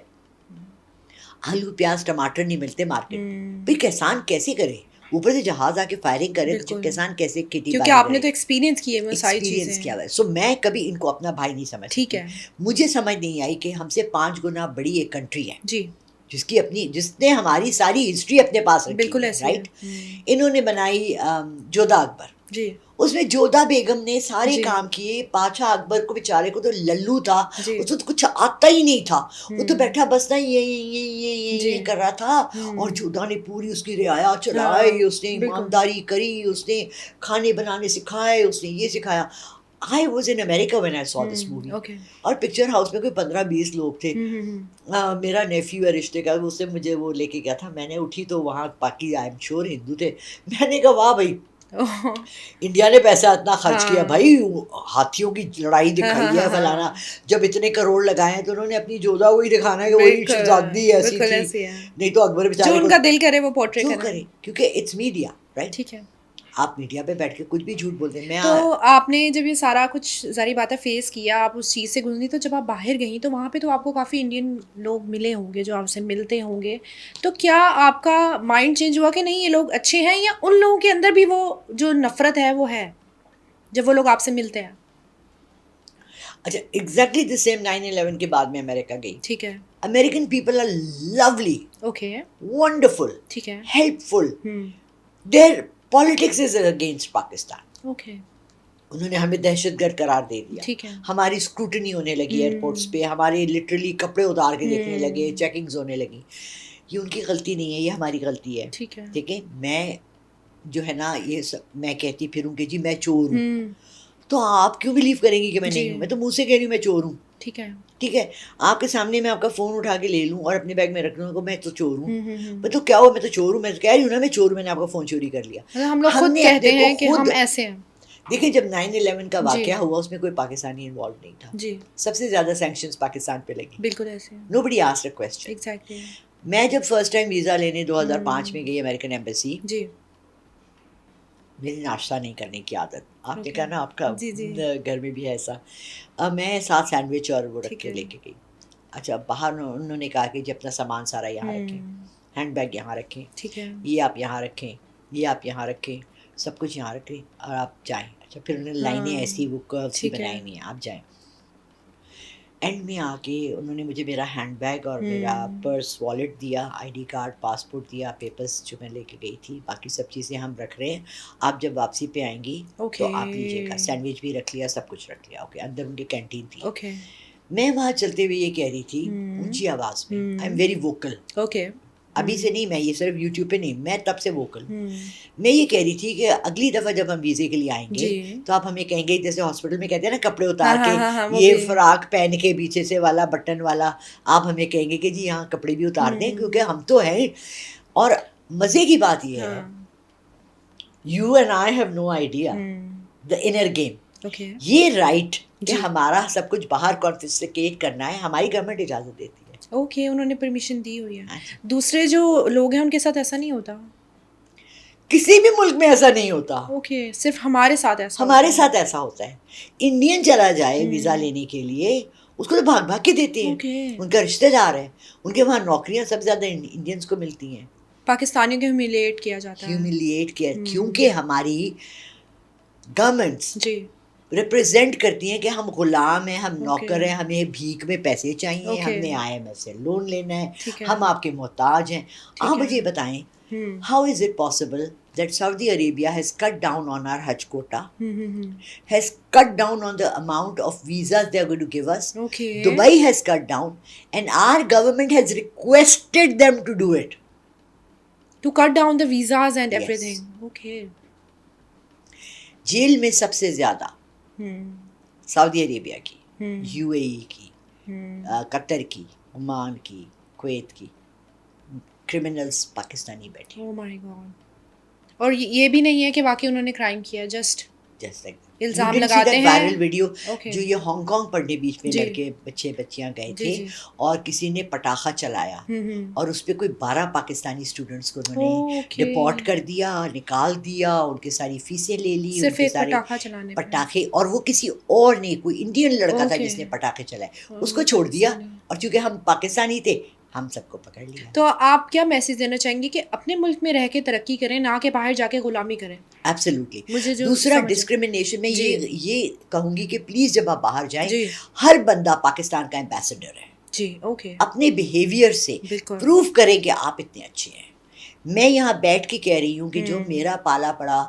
आलू प्याज टमाटर नहीं मिलते मार्केट में, भाई किसान कैसे करे? ऊपर से जहाज आके फायरिंग करे तो
बिल्कुल।
किसान कैसे खेती
क्योंकि
बाड़ी
आपने तो
करे?
एक्सपीरियंस किए वो सारी
एक्सपीरियंस
चीजें।
किया हुआ है। सो मैं कभी इनको अपना भाई नहीं समझ
ठीक
सकती।
है।
मुझे समझ नहीं आई कि हमसे 5 गुना बड़ी एक कंट्री है
जी
जिसकी अपनी, जिसने हमारी सारी हिस्ट्री अपने पास रखी
बिल्कुल
हुई है,
ऐसी है।
राइट। इन्होंने बनाई जोधा अकबर,
जी
उसमें जोधा बेगम ने सारे
जी
काम किए। पाछा अकबर को बेचारे को तो लल्लू था,
जी।
उसको तो कुछ आता ही नहीं था। वो तो बैठा बस ना
जी।
ये कर रहा था। और जोधा ने पूरी उसकी रियाया चलाई,
हाँ
उसने
बिल्कुल।
ईमानदारी करी, उसने खाने बनाने सिखाए, उसने ये सिखाया। I was in America when I saw this movie.
Okay.
और पिक्चर हाउस में कोई 15-20 लोग थे। मेरा नेफ्यू है रिश्ते का, उससे मुझे वो लेके गया था। मैंने उठी तो वहाँ बाकी आई एम श्योर हिंदू थे। मैंने कहा वाह भाई, इंडिया ने पैसा इतना खर्च किया
हाँ
भाई, हाथियों की लड़ाई
हाँ हाँ
दिखाई है
हाँ
फलाना।
हाँ
जब इतने करोड़ लगाए हैं तो उन्होंने अपनी जोधा वही दिखाना है कि वही
बिल्कुल
शहजादी ऐसी
बिल्कुल
थी।
ऐसी है,
नहीं तो अकबर
जो
बेचारे को
उनका दिल करे वो पोर्ट्रे
जो
करें।
करे, क्योंकि इट्स मीडिया, राइट।
ठीक है।
आप मीडिया पे बैठ के कुछ भी झूठ बोलते हैं। मैं
तो आपने जब ये सारा कुछ सारी बातें फेस किया, आप उस चीज़ से गुजरी, तो जब आप बाहर गई तो वहाँ पे तो आपको काफ़ी इंडियन लोग मिले होंगे जो आपसे मिलते होंगे, तो क्या आपका माइंड चेंज हुआ कि नहीं ये लोग अच्छे हैं, या उन लोगों के अंदर भी वो जो नफरत है वो है जब वो लोग आपसे मिलते हैं?
अच्छा, एग्जैक्टली द सेम 9/11 के बाद मैं अमेरिका गई।
ठीक है।
American people are lovely,
okay.
Wonderful,
ठीक है।
Helpful. Their politics is against Pakistan.
Okay.
उन्होंने हमें दहशतगर्द करार दे दिया।
ठीक है।
हमारी स्क्रूटनी होने लगी एयरपोर्ट्स पे, हमारे लिटरली कपड़े उतार के देखने लगे, चेकिंग्स होने लगी। ये उनकी गलती नहीं है, ये हमारी गलती है।
ठीक है।
ठीक है, मैं जो है ना ये सब मैं कहती फिरूं कि जी मैं चोर हूँ, तो आप क्यों बिलीव करेंगी कि मैं
जी।
नहीं हूँ? मैं तो मुंह से कह रही हूँ मैं चोर हूँ।
ठीक है।
ठीक है, आपके सामने मैं आपका फ़ोन उठा के ले लूँ और अपने बैग में रख लूँ, मैं तो चोर हूँ। मैं तो क्या हुआ, मैं तो चोर हूँ, मैं तो कह रही हूँ ना मैं चोर हूँ, मैंने आपका फ़ोन चोरी कर लिया।
मतलब हम लोग खुद
हमने
कहते
अपने को
हैं कि हम
खुद,
ऐसे हैं।
देखिए जब 9/11 का
जी
वाकया हुआ उसमें कोई पाकिस्तानी इन्वॉल्व नहीं था।
जी
सबसे ज़्यादा सैंक्शंस पाकिस्तान पे लगी।
बिल्कुल ऐसे हैं।
Nobody asked a question.
Exactly.
मैं जब फर्स्ट टाइम वीज़ा लेने 2005 में गई अमेरिकन एम्बेसी,
जी
मेरी नाश्ता नहीं करने की आदत, आपने
ओके।
कहा ना आपका
जी जी
घर में भी है ऐसा। मैं 7 सैंडविच और वो रख
ठीक
के
है।
लेके गई। अच्छा, बाहर उन्होंने कहा कि जी अपना सामान सारा यहाँ रखें, हैंड बैग यहाँ रखें,
ठीक है।
ये आप यहाँ रखें, ये आप यहाँ रखें। सब कुछ यहाँ रख रही और आप जाएं। अच्छा, फिर उन्होंने लाइनें ऐसी वो कर्व्स की
ठीक है।
बनाई हुई हैं, आप जाएं। एंड में आके उन्होंने मुझे मेरा हैंडबैग और मेरा पर्स वॉलेट दिया, आईडी कार्ड, पासपोर्ट दिया, पेपर्स जो मैं लेके गई थी, बाकी सब चीज़ें हम रख रहे हैं, आप जब वापसी पे आएंगी तो आप लीजिएगा। सैंडविच भी रख लिया, सब कुछ रख लिया। ओके, अंदर उनकी कैंटीन थी।
ओके।
मैं वहाँ चलते हुए ये कह रही थी ऊंची आवाज़ में, I am very vocal.
Okay.
अभी से नहीं, मैं ये सिर्फ यूट्यूब पे नहीं, मैं तब से वोकल हूँ। मैं ये कह रही थी कि अगली दफ़ा जब हम वीज़े के लिए आएंगे
जी।
तो आप हमें कहेंगे, जैसे हॉस्पिटल में कहते हैं ना कपड़े
हाँ
उतार
हाँ
के,
हाँ हाँ, वो
ये
भी।
फ्रॉक पहन के पीछे से वाला बटन वाला, आप हमें कहेंगे कि जी हाँ कपड़े भी उतार दें, क्योंकि हम तो हैं। और मज़े की बात ये है, you and I have no idea the inner game.
Okay.
ये राइट कि
जी।
हमारा सब कुछ बाहर कॉन्फिस्केट करना है, हमारी गवर्नमेंट इजाज़त देती है।
ओके, उन्होंने परमिशन दी हुई है।
अच्छा।
दूसरे जो लोग हैं उनके साथ ऐसा नहीं होता?
किसी भी मुल्क में ऐसा नहीं होता,
ओके, सिर्फ हमारे साथ ऐसा
हमारे
होता है।
साथ ऐसा होता है। इंडियन चला जाए वीज़ा लेने के लिए, उसको तो भाग भाग के देते हैं।
ओके।
उनका रिश्तेदार है, उनके वहाँ नौकरियां सबसे ज़्यादा इंडियंस को मिलती हैं।
पाकिस्तानियों को ह्यूमिलिएट किया जाता है।
ह्यूमिलिएट किया, क्योंकि हमारी गवर्नमेंट्स
जी।
रिप्रेजेंट करती हैं कि हम गुलाम हैं, हम
ओके।
नौकर हैं, हमें भीख में पैसे चाहिए,
ओके।
हमने IMF से लोन लेना है,
ठीक है।
हम आपके मोहताज हैं।
ठीक
आप
है।
मुझे बताएं, how is it possible that Saudi Arabia has cut down on our Hajj quota, has cut down on the amount of visas they are going to give us.
Okay.
Dubai has cut down, and our government has requested them to do it.
To cut down the visas and
Yes.
everything. Okay.
जेल में सबसे ज़्यादा Saudi Arabia की, UAE की, Qatar की, Oman की, Kuwait की criminals Pakistani बैठे।
Oh my God. और ये भी नहीं है कि वाकई उन्होंने क्राइम किया, जस्ट
Just like
इल्जाम
you didn't see
लगाते
that
हैं।
viral video,
Okay.
जो ये हांगकांग पढ़ने बीच में
जी।
लड़के बच्चियां गए
जी,
थे
जी।
और किसी ने पटाखा चलाया और उस पे कोई 12 पाकिस्तानी स्टूडेंट्स को उन्होंने
Okay.
डिपोर्ट कर दिया, निकाल दिया, उनकी सारी फीसें ले ली,
सिर्फ
उनके
एक
सारे
पटाखा चलाने पे।
पटाखे, और वो किसी और नहीं, कोई इंडियन लड़का था
Okay.
जिसने पटाखे चलाए, उसको छोड़ दिया, और चूंकि हम पाकिस्तानी थे हम सबको पकड़ लिया।
तो आप क्या मैसेज देना चाहेंगे कि अपने मुल्क में रह के तरक्की करें, ना कि बाहर जाके गुलामी करें?
एब्सोल्युटली।
मुझे जो
दूसरा
समझ-
डिस्क्रिमिनेशन में
जी।
ये कहूंगी कि प्लीज जब आप बाहर जाएं,
जी।
हर बंदा पाकिस्तान का एम्बेसडर है।
जी। ओके।
अपने बिहेवियर से
बिल्कुल।
प्रूव करें कि आप इतने अच्छे हैं। मैं यहाँ बैठ के कह रही हूँ कि जो मेरा पाला पड़ा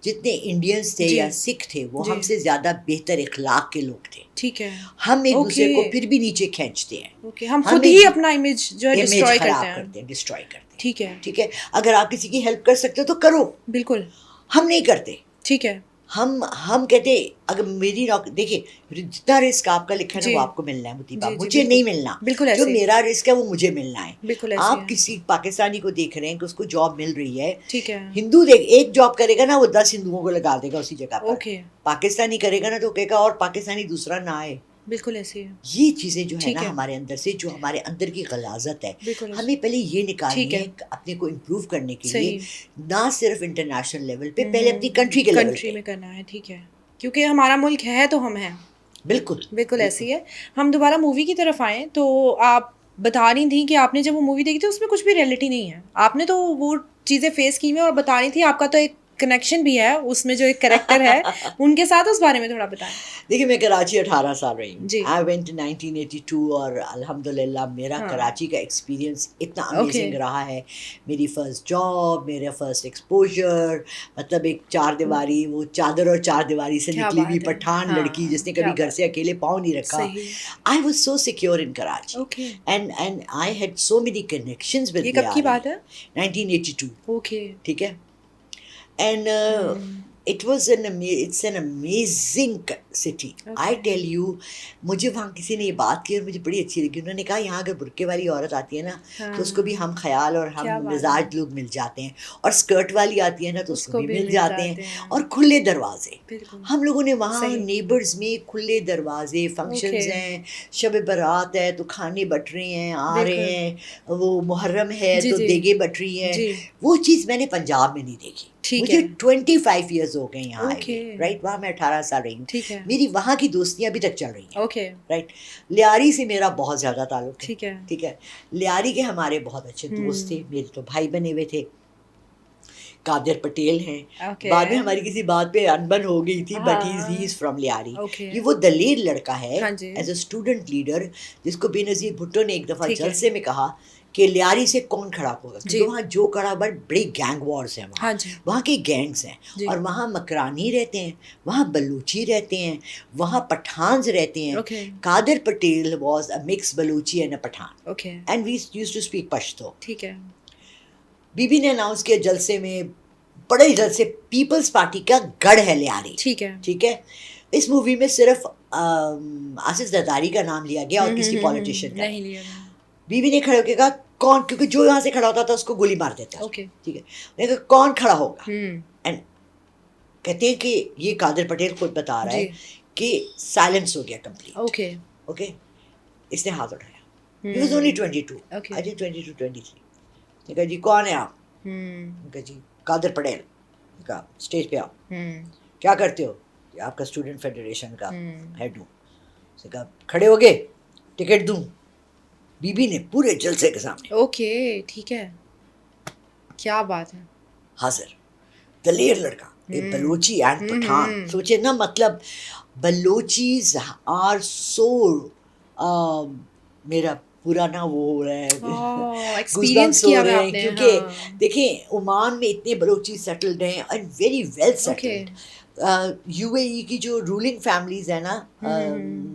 जितने इंडियंस थे
जी।
या सिख थे, वो
जी।
हमसे ज्यादा बेहतर इखलाक के लोग थे।
ठीक है।
हम एक दूसरे
ओके।
को फिर भी नीचे खींचते हैं।
ओके, हम खुद ही अपना इमेज जो है
इमेज
डिस्ट्रॉय
खराब
करते हैं।
करते हैं, डिस्ट्रॉय करते हैं।
ठीक है।
ठीक है, अगर आप किसी की हेल्प कर सकते हो तो करो,
बिल्कुल।
हम नहीं करते।
ठीक है।
हम कहते, अगर मेरी नौकरी देखिए, जितना रिस्क आपका लिखा है ना
जी।
वो आपको मिलना है मुतीबा,
जी, जी,
मुझे
बिल्कुल।
नहीं मिलना।
बिल्कुल ऐसे
जो
ही।
मेरा रिस्क है वो मुझे मिलना है।
बिल्कुल ऐसे
आप
है।
किसी पाकिस्तानी को देख रहे हैं कि उसको जॉब मिल रही है,
ठीक है।
हिंदू देख एक जॉब करेगा ना, वो 10 हिंदुओं को लगा देगा उसी जगह पर।
ओके।
पाकिस्तानी करेगा ना तो कहेगा और पाकिस्तानी दूसरा ना आए।
बिल्कुल ऐसे ही है।
ये चीज़ें जो है
ठीक
ना
है।
हमारे अंदर से, जो हमारे अंदर की गलाजत है,
बिल्कुल।
हमें पहले ये निकालनी
ठीक है।
है अपने को इम्प्रूव करने के
सही।
लिए, ना सिर्फ इंटरनेशनल लेवल पे, पहले अपनी कंट्री के लेवल
कंट्री
पे।
में करना है। ठीक है, क्योंकि हमारा मुल्क है तो हम हैं।
बिल्कुल
बिल्कुल ऐसी है। हम दोबारा मूवी की तरफ आए तो आप बता रही थी कि आपने जब वो मूवी देखी थी उसमें कुछ भी रियलिटी नहीं है, आपने तो वो चीज़ें फेस की हुई हैं और बता रही थी आपका तो एक कनेक्शन भी है उसमें, जो एक कैरेक्टर है उनके साथ, उस बारे में थोड़ा बताएं।
देखिए, मैं कराची 18 साल रही
जी।
हूँ। आई वेंट 1982 और अल्हम्दुलिल्लाह मेरा
हाँ।
कराची का एक्सपीरियंस इतना
ओके।
अमेजिंग रहा है। मेरी फर्स्ट जॉब, मेरा फर्स्ट एक्सपोजर, मतलब एक चार दीवारी, वो चादर और चार दीवारी से
क्या
निकली हुई
बात है।
पठान
हाँ,
लड़की जिसने
क्या
कभी घर
बात
से अकेले पाँव नहीं रखा।
सही।
I was so secure in Karachi
okay.
And I had so many connections with
ये कब की बात है?
1982।
ओके।
ठीक है, and it's an amazing city. I tell you, मुझे वहाँ किसी ने ये बात की और मुझे बड़ी अच्छी लगी। उन्होंने कहा यहाँ अगर बुर्के वाली औरत आती है ना तो उसको भी हम ख्याल और
क्या
हम
बात
मिजाज लोग मिल जाते हैं, और स्कर्ट वाली आती है ना तो उसको भी मिल जाते हैं,
हैं।
और खुले दरवाजे।
बिल्कुल।
हम लोगों ने वहाँ
सही।
नेबर्स में खुले दरवाजे, फंक्शंस
ओके।
हैं, शब बारात है तो खाने बट रहे हैं, आ रहे
बिल्कुल।
हैं, वो मुहर्रम है
जी,
तो
जी।
देगे बट रही हैं।
जी।
वो चीज़ मैंने पंजाब में नहीं देखी।
ठीक
मुझे
है।
25 ईयर्स हो गए यहाँ आए
ओके।
हुए, राइट। वहाँ मैं 18 साल रही हूँ।
ठीक है।
मेरी वहाँ की दोस्तियाँ अभी तक चल रही हैं,
ओके।
राइट। लियारी से मेरा बहुत ज़्यादा ताल्लुक है।
ठीक है।
ठीक है, लियारी के हमारे बहुत अच्छे दोस्त थे, मेरे तो भाई बने हुए थे। कादिर पटेल हैं।
Okay.
बाद में हमारी किसी बात पे अनबन हो गई थी, but he is from Lyari. ये वो दलेर लड़का है
हाँ जी।
एज अ स्टूडेंट लीडर, जिसको बेनज़ीर भुट्टो ने एक दफ़ा
ठीक है।
जलसे में कहा कि लियारी से कौन खड़ा होगा,
जी।
क्योंकि वहाँ जो खड़ा बड़ी गैंग वॉर्स हैं
हाँ जी।
वहाँ के गैंग्स हैं,
जी।
और वहाँ मकरानी रहते हैं, वहाँ बलूची रहते हैं, वहाँ पठान्स रहते हैं।
Okay.
Qadir Patel was a mix Baluchi and a Pathan,
Okay.
And we used to speak Pashto.
ठीक है।
बीबी ने अनाउंस किया जलसे में, बड़े जलसे, पीपल्स पार्टी का गढ़ है लियारी।
ठीक है।
ठीक है। इस मूवी में सिर्फ आसिफ जरदारी का नाम लिया गया और किसी पॉलिटिशियन का
नहीं लिया गया।
बीबी ने खड़े होकर कहा कौन, क्योंकि जो यहाँ से खड़ा होता था उसको गोली मार देता था।
Okay.
ठीक है। उसने कहा कौन खड़ा होगा,
हम्म।
एंड कहते हैं कि ये कादिर पटेल खुद बता रहा है
जी।
कि साइलेंस हो गया कंप्लीट।
Okay.
ओके। इसने हाथ उठाया। He was only 22,
Okay.
I think 22 23। ने कहा जी कौन है आप?
हम्म।
कहा जी कादिर पटेल। कहा स्टेज पे आओ।
हम्म।
क्या करते हो? कि आपका स्टूडेंट फेडरेशन का
हम्म।
हेड हूँ। उसने कहा खड़े हो गए, टिकट दूँ? बीबी ने पूरे जलसे के सामने
ओके, ठीक है। क्या बात है।
हाजिर, दलेर लड़का, एक बलोची एंड पठान। सोचे ना, मतलब बलोचीज आर सो, मेरा पूरा ना वो हो रहा है,
एक्सपीरियंस
goosebumps हो
किया
रहे
हुआ
हैं,
आपने।
क्योंकि
हाँ।
देखें ओमान में इतने बलोची सेटल्ड हैं and very well settled. UAE की जो रूलिंग फैमिलीज है ना,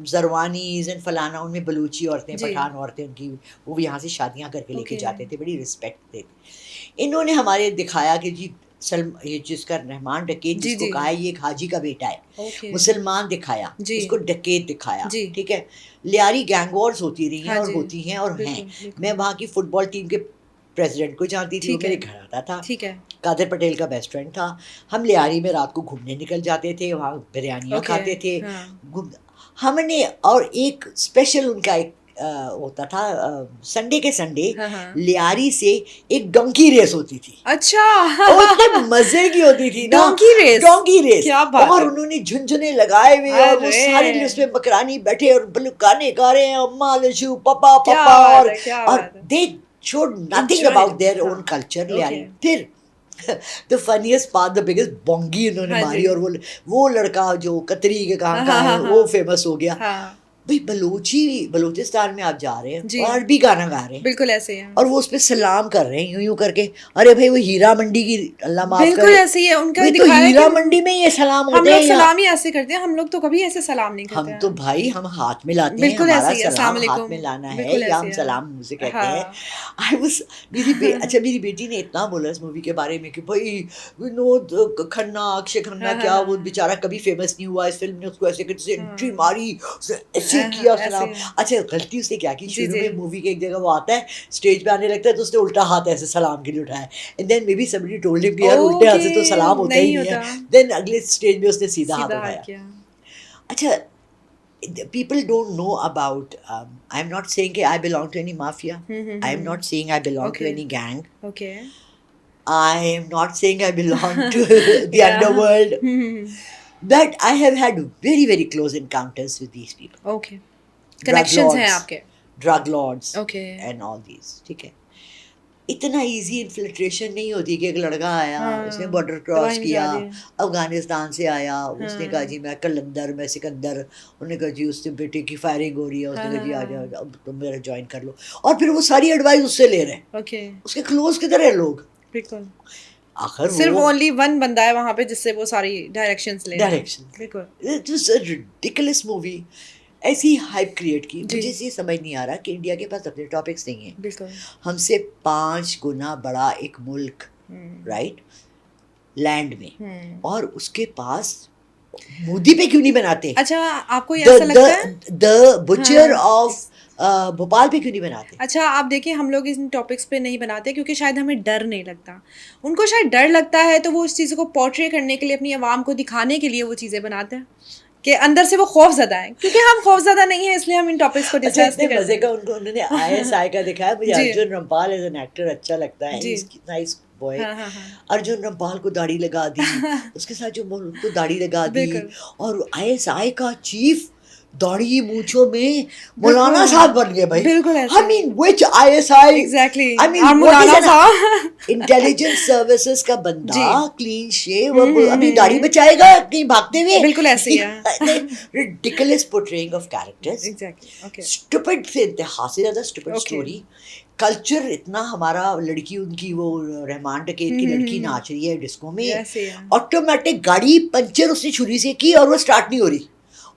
जरवानीज एंड फलाना, उनमें बलूची औरतें,
जी।
पठान औरतें, उनकी वो भी यहाँ से शादियाँ करके लेके
Okay.
जाते थे, बड़ी रिस्पेक्ट देते। इन्होंने हमारे दिखाया कि जी ये जिसका रहमान डकैत
जी,
जिसको
जी।
कहा है ये एक हाजी का बेटा है,
Okay.
मुसलमान दिखाया,
जी।
उसको डकैत दिखाया।
जी।
ठीक है। लियारी गैंग वॉर्स होती रही हैं
हाँ
और
जी।
होती हैं और
बिल्कुल,
हैं।
बिल्कुल।
मैं वहाँ की फुटबॉल टीम के प्रेसिडेंट को जानती थी, वो
ठीक है।
मेरे घर आता था।
ठीक है।
कादिर पटेल का बेस्ट फ्रेंड था। हम लियारी में रात को घूमने निकल जाते थे, वहाँ बिरयानियाँ
Okay.
खाते थे।
हाँ।
हमने, और एक स्पेशल उनका एक होता था, संडे के संडे
हाँ, हाँ।
लियारी से एक डोंकी रेस होती थी।
अच्छा।
और इतने मजे की होती थी ना,
डोंकी रेस।
Donkey race.
क्या बात
और
है।
उन्होंने झुनझुने लगाए हुए और वो
अरे।
सारे उसमें मकरानी बैठे और गाने गा रहे हैं, अम्मा लशू पापा
क्या
पापा,
बात
और
है, क्या
और
बात है।
दे showed nothing
Enjoyed
about
it,
their
हाँ।
own culture
Okay.
लियारी। फिर the funniest part, the biggest बोंगी उन्होंने
हाँ
मारी,
जी।
और वो लड़का जो कतरी के कहाँ
हाँ,
का
हाँ,
है
हाँ,
वो
हाँ।
फेमस हो गया।
हाँ।
भाई बलूचिस्तान में आप जा रहे हैं
जी।
और अरबी गाना गा रहे हैं,
बिल्कुल ऐसे ही है।
और वो उस पर सलाम कर रहे हैं यूं यूं करके। अरे भाई वो हीरा मंडी की, अल्लाह माफ
बिल्कुल
करे,
ऐसे ही है। उनका
भाई तो
दिखा रहा है
हीरा
कि
मंडी में ये सलाम
हम
होते
लोग
हैं या
सलाम ही ऐसे करते हैं, हम लोग तो कभी ऐसे सलाम नहीं करते
हम
हैं।
तो भाई हम हाथ में लाते हैं,
बिल्कुल
हमारा
ऐसे ही है, अस्सलाम
सलाम हाथ
वालेकुम।
में लाना है,
बिल्कुल
या
ऐसे
हम
ही है।
सलाम मुंह से कहते हैं।
हाँ।
आई वाज अच्छा मेरी बेटी ने इतना बोला इस मूवी के बारे में कि भाई विनोद खन्ना, अक्षय खन्ना,
हाँ,
क्या
हाँ,
वो
हाँ।
बेचारा कभी फेमस नहीं हुआ, इस फिल्म ने उसको ऐसे कैसे एंट्री
हाँ।
मारी, उसने ऐसे किया
ऐसे
सलाम।
ही।
अच्छा गलती उसने क्या की,
जी,
शुरू
जी।
में मूवी के एक जगह वो आता है, स्टेज पे आने लगता है तो उसने उल्टा हाथ ऐसे सलाम के लिए उठाया, and then maybe somebody told him कि यार उल्टे हाथ से तो
ओके,
सलाम होता ही
नहीं
नहीं है।
होता।
देन अगले स्टेज में उसने सीधा हाथ
सीधा हाथ
उठाया।
किया।
अच्छा, people don't know about, I'm not saying कि I belong to any mafia, I'm not saying I belong to
Okay.
any gang,
Okay.
I am not saying I belong to the
Yeah.
underworld, but I have had very very close encounters with these people,
Okay. Connections हैं
lords,
आपके।
drug lords,
Okay.
and all these। ठीक है। इतना easy infiltration नहीं होती कि एक लड़का आया,
हाँ,
उसने बॉर्डर
तो
क्रॉस
वहीं
किया,
जा दिया।
अफगानिस्तान से आया, उसने कहा
हाँ।
जी मैं कलंदर, मैं सिकंदर, उन्होंने कहा जी उससे बेटे की फायरिंग हो रही है, उसने
हाँ,
कहा जी आ
हाँ,
जाओ अब तुम मेरा ज्वाइन कर लो, और फिर वो सारी एडवाइस उससे ले रहे हैं।
ओके।
उसके क्लोज किधर है लोग?
बिल्कुल।
आखिर
सिर्फ
वो
ओनली वन बंदा है वहां पे जिससे वो सारी डायरेक्शंस ले रहे हैं।
डायरेक्शन,
बिल्कुल।
It was a ridiculous movie, ऐसी हाइप क्रिएट की।
जी।
मुझे ये समझ नहीं आ रहा कि इंडिया के पास अपने टॉपिक्स नहीं हैं,
बिल्कुल।
हमसे 5 गुना बड़ा एक मुल्क, राइट, लैंड में, और उसके पास मोदी पे क्यों नहीं बनाते?
अच्छा, आपको ये ऐसा लगता है?
द बुचर ऑफ भोपाल पे क्यों नहीं बनाते?
अच्छा, आप देखिए हम लोग इन टॉपिक्स पे नहीं बनाते क्योंकि शायद हमें डर नहीं लगता, उनको शायद डर लगता है, तो वो उस चीज़ को पोर्ट्रे करने के लिए, अपनी आवाम को दिखाने के लिए वो चीज़ें बनाते हैं कि अंदर से वो खौफज़दा है। क्योंकि हम खौफज़दा नहीं है, इसलिए हम इन टॉपिक्स को
अच्छा
डिस्कस
इतने
नहीं
मजे
करते।
का उन्होंने ISI का दिखाया। मुझे
जी।
Arjun Rampal as an actor अच्छा लगता है,
जी।
Nice boy.
हाँ, हाँ, हाँ।
अर्जुन रामपाल को दाढ़ी लगा दी, उसके साथ जो उसको दाढ़ी लगा दी,
बिल्कुल।
और ISI का चीफ दाढ़ी मूंछों में मौलाना साहब बन गए भाई।
बिल्कुल ऐसे।
I mean which ISI?
Exactly.
I mean
और
what is
मौलाना
an
साहब
इंटेलिजेंस सर्विसेज का बंदा
जी।
क्लीन शेव अभी दाढ़ी बचाएगा कहीं भागते हुए?
बिल्कुल ऐसे ही है।
Ridiculous portraying of characters,
exactly okay
stupid से इंतहा से ज्यादा स्टूपिड
Okay.
स्टोरी। कल्चर इतना हमारा, लड़की उनकी वो रहमान डकैत की लड़की नाच रही है डिस्को में,
ऐसे ही है।
ऑटोमेटिक गाड़ी पंचर उसने छुरी से की और वो स्टार्ट नहीं हो रही।